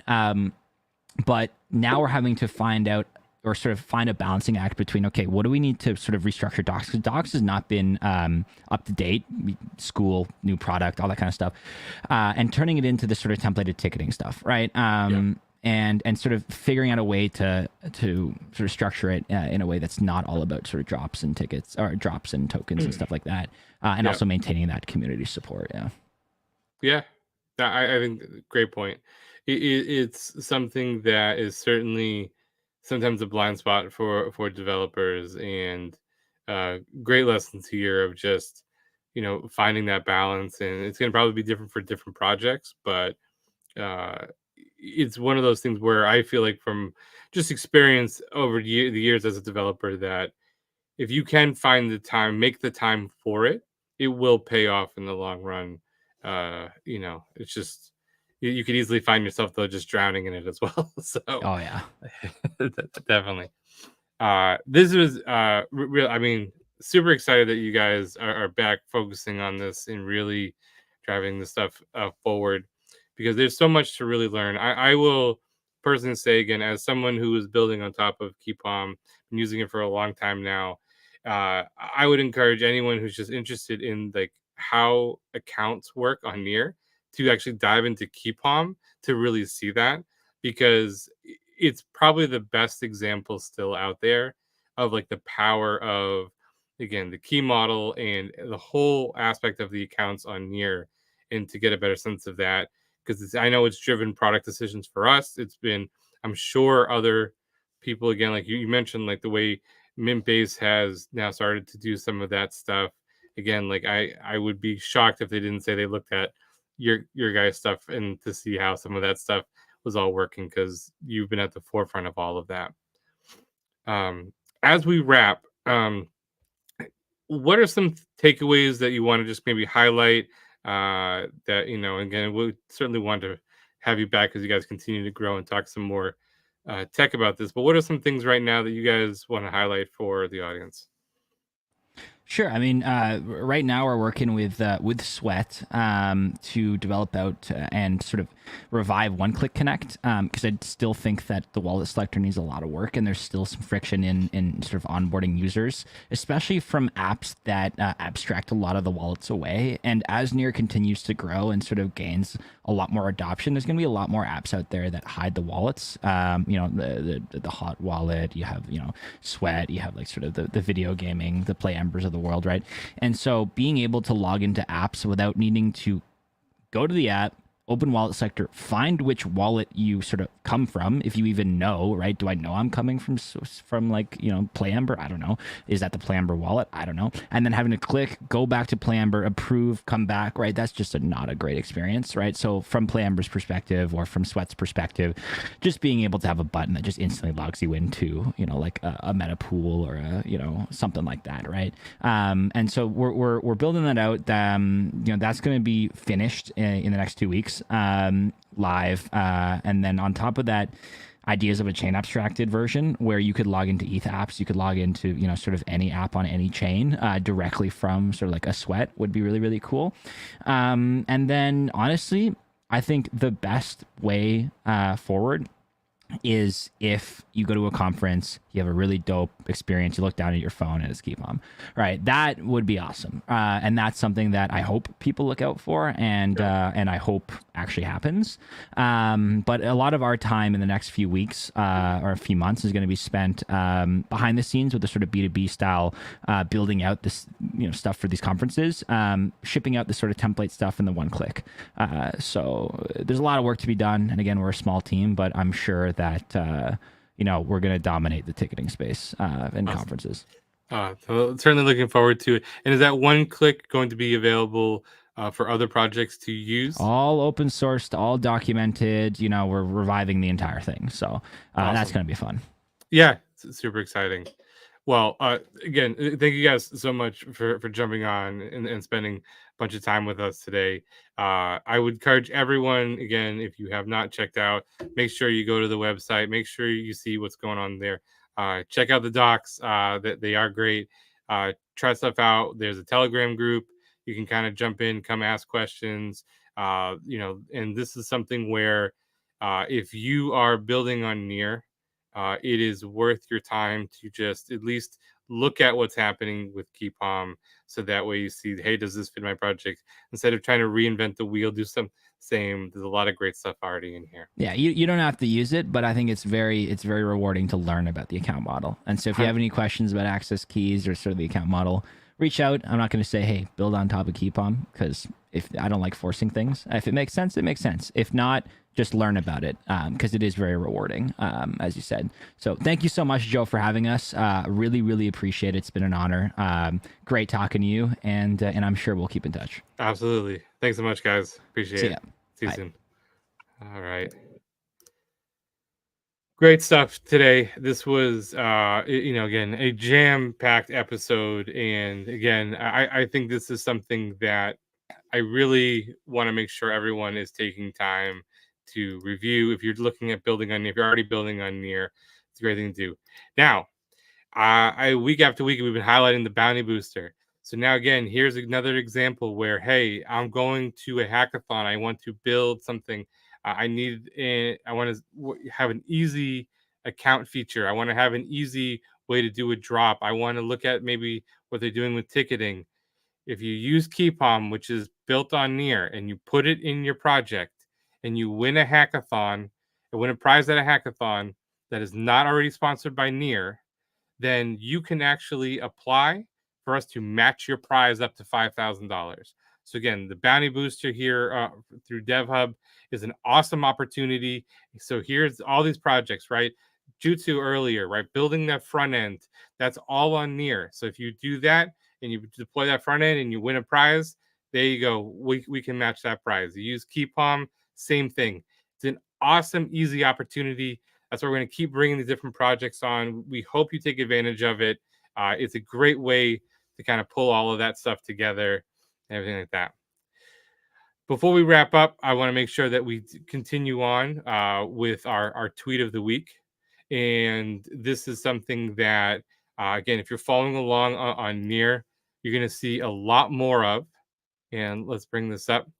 But now we're having to find out, or sort of find a balancing act between, okay, what do we need to sort of restructure docs? Because docs has not been up to date, school, new product, all that kind of stuff, and turning it into this sort of templated ticketing stuff, right? yeah. And sort of figuring out a way to sort of structure it in a way that's not all about sort of drops and tickets or drops and tokens and stuff like that, and Yeah. also maintaining that community support. Yeah. Yeah. I think great point. It's something that is certainly sometimes a blind spot for developers, and great lessons here of just finding that balance. And it's going to probably be different for different projects, but uh, it's one of those things where I feel like from just experience over the years as a developer, that if you can find the time, make the time for it, it will pay off in the long run. it's just you could easily find yourself though just drowning in it as well. So Oh yeah. definitely. This was real. I mean, super excited that you guys are back focusing on this and really driving this stuff forward, because there's so much to really learn. I will personally say again, as someone who is building on top of Keypom and using it for a long time now, I would encourage anyone who's just interested in like how accounts work on Near to actually dive into Keypom to really see that, because it's probably the best example still out there of like the power of, again, the key model and the whole aspect of the accounts on Near, and to get a better sense of that, because I know it's driven product decisions for us. It's been, I'm sure other people, again, like you mentioned, like the way Mint-Base has now started to do some of that stuff. Again, like I would be shocked if they didn't say they looked at your guys' stuff and to see how some of that stuff was all working, because you've been at the forefront of all of that. As we wrap, what are some takeaways that you want to just maybe highlight, that, again, we certainly want to have you back as you guys continue to grow and talk some more tech about this, but what are some things right now that you guys want to highlight for the audience? Sure. I mean, right now we're working with Sweat to develop out and sort of revive One-Click Connect, because I still think that the wallet selector needs a lot of work, and there's still some friction in sort of onboarding users, especially from apps that abstract a lot of the wallets away. And as Near continues to grow and sort of gains a lot more adoption, there's going to be a lot more apps out there that hide the wallets. The hot wallet, you have, Sweat, you have like sort of the video gaming, the Play Embers of the world, right? And so being able to log into apps without needing to go to the app, open wallet selector, find which wallet you sort of come from, if you even know, right? Do I know I'm coming from like, Play Ember? I don't know. Is that the Play Ember wallet? I don't know. And then having to click, go back to Play Ember, approve, come back, right? That's just not a great experience, right? So from Play Ember's perspective or from Sweat's perspective, just being able to have a button that just instantly logs you into, like a meta pool or something like that, right? And so we're building that out. That's going to be finished in the next 2 weeks. Live, and then on top of that, ideas of a chain abstracted version where you could log into ETH apps, you could log into sort of any app on any chain directly from sort of like a Sweat would be really, really cool. And then honestly, I think the best way forward is if you go to a conference, you have a really dope experience, you look down at your phone and it's Keypom, right? That would be awesome. And that's something that I hope people look out for, and I hope actually happens. But a lot of our time in the next few weeks or a few months is going to be spent behind the scenes with the sort of B2B style, building out this stuff for these conferences, shipping out the sort of template stuff in the one click. So there's a lot of work to be done. And again, we're a small team, but I'm sure that we're going to dominate the ticketing space in conferences. So certainly looking forward to it. And is that one click going to be available for other projects to use? All open sourced, all documented. We're reviving the entire thing. So Awesome. That's going to be fun. Yeah, it's super exciting. Well, again, thank you guys so much for jumping on and spending a bunch of time with us today. I would encourage everyone, again, if you have not checked out, make sure you go to the website, make sure you see what's going on there. Check out the docs, that they are great. Try stuff out. There's a Telegram group. You can kind of jump in, come ask questions. And this is something where if you are building on Near, it is worth your time to just at least look at what's happening with Keypom, so that way you see, hey, does this fit my project? Instead of trying to reinvent the wheel, do some same. There's a lot of great stuff already in here. Yeah, you don't have to use it, but I think it's very rewarding to learn about the account model. And so if you have any questions about access keys or sort of the account model, reach out. I'm not going to say, hey, build on top of Keypom, because if I don't like forcing things. If it makes sense, it makes sense. If not, just learn about it, because it is very rewarding, as you said. So thank you so much, Joe, for having us. Really, really appreciate it. It's been an honor. Great talking to you, and I'm sure we'll keep in touch. Absolutely. Thanks so much, guys. Appreciate it. See you Bye. soon. All right. Great stuff today. This was, again, a jam-packed episode. And again, I think this is something that I really want to make sure everyone is taking time to review. If you're looking at building on Near, if you're already building on Near, it's a great thing to do. Now, week after week, we've been highlighting the bounty booster. So now again, here's another example where, hey, I'm going to a hackathon. I want to build something. I want to have an easy account feature. I want to have an easy way to do a drop. I want to look at maybe what they're doing with ticketing. If you use Keypom, which is built on Near, and you put it in your project and you win a hackathon, and win a prize at a hackathon that is not already sponsored by Near, then you can actually apply for us to match your prize up to $5,000. So again, the bounty booster here through DevHub is an awesome opportunity. So here's all these projects, right? Jutsu earlier, right? Building that front end, that's all on Near. So if you do that and you deploy that front end and you win a prize, there you go. We can match that prize. You use Keypom, same thing. It's an awesome, easy opportunity. That's why we're going to keep bringing these different projects on. We hope you take advantage of it. It's a great way to kind of pull all of that stuff together and everything like that. Before we wrap up, I want to make sure that we continue on with our tweet of the week. And this is something that, again, if you're following along on Near, you're going to see a lot more of. And let's bring this up.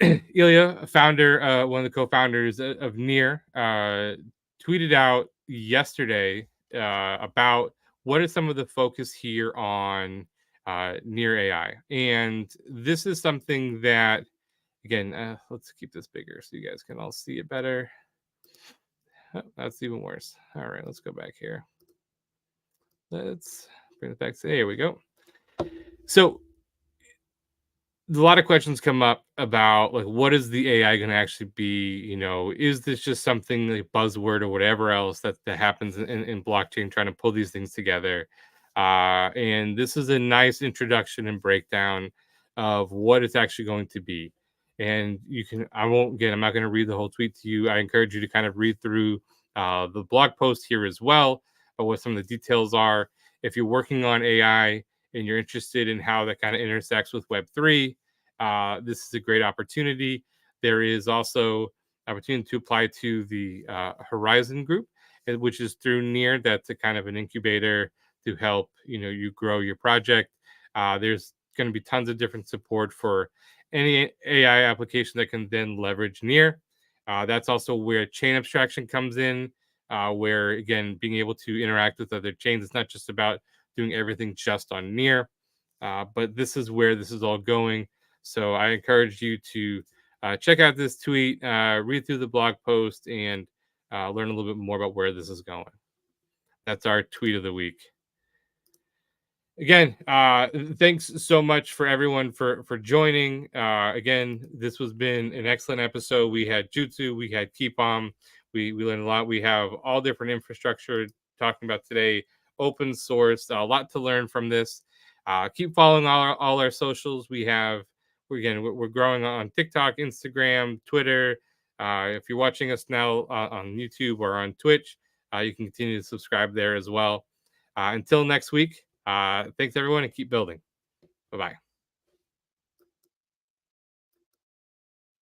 Ilya, founder, one of the co-founders of Near, tweeted out yesterday about what is some of the focus here on Near AI. And this is something that, again, let's keep this bigger so you guys can all see it better. Oh, that's even worse. All right, let's go back here. Let's bring it back. There we go. So a lot of questions come up about, like, what is the AI going to actually be? You know, is this just something like buzzword or whatever else that happens in blockchain, trying to pull these things together? And this is a nice introduction and breakdown of what it's actually going to be. And I'm not going to read the whole tweet to you. I encourage you to kind of read through the blog post here as well, of what some of the details are. If you're working on AI and you're interested in how that kind of intersects with Web3, this is a great opportunity. There is also opportunity to apply to the Horizon group, which is through Near. That's a kind of an incubator to help you grow your project. There's going to be tons of different support for any AI application that can then leverage Near. That's also where chain abstraction comes in, where, again, being able to interact with other chains. It's not just about doing everything just on Near, but this is where this is all going. So I encourage you to check out this tweet, read through the blog post, and learn a little bit more about where this is going. That's our tweet of the week. Again, thanks so much for everyone for joining. Again, this has been an excellent episode. We had Jutsu, we had Keypom. We learned a lot. We have all different infrastructure talking about today, open source, a lot to learn from this. Keep following all our socials. We're growing on TikTok, Instagram, Twitter. If you're watching us now on YouTube or on Twitch, you can continue to subscribe there as well. Until next week, thanks everyone, and keep building. Bye-bye.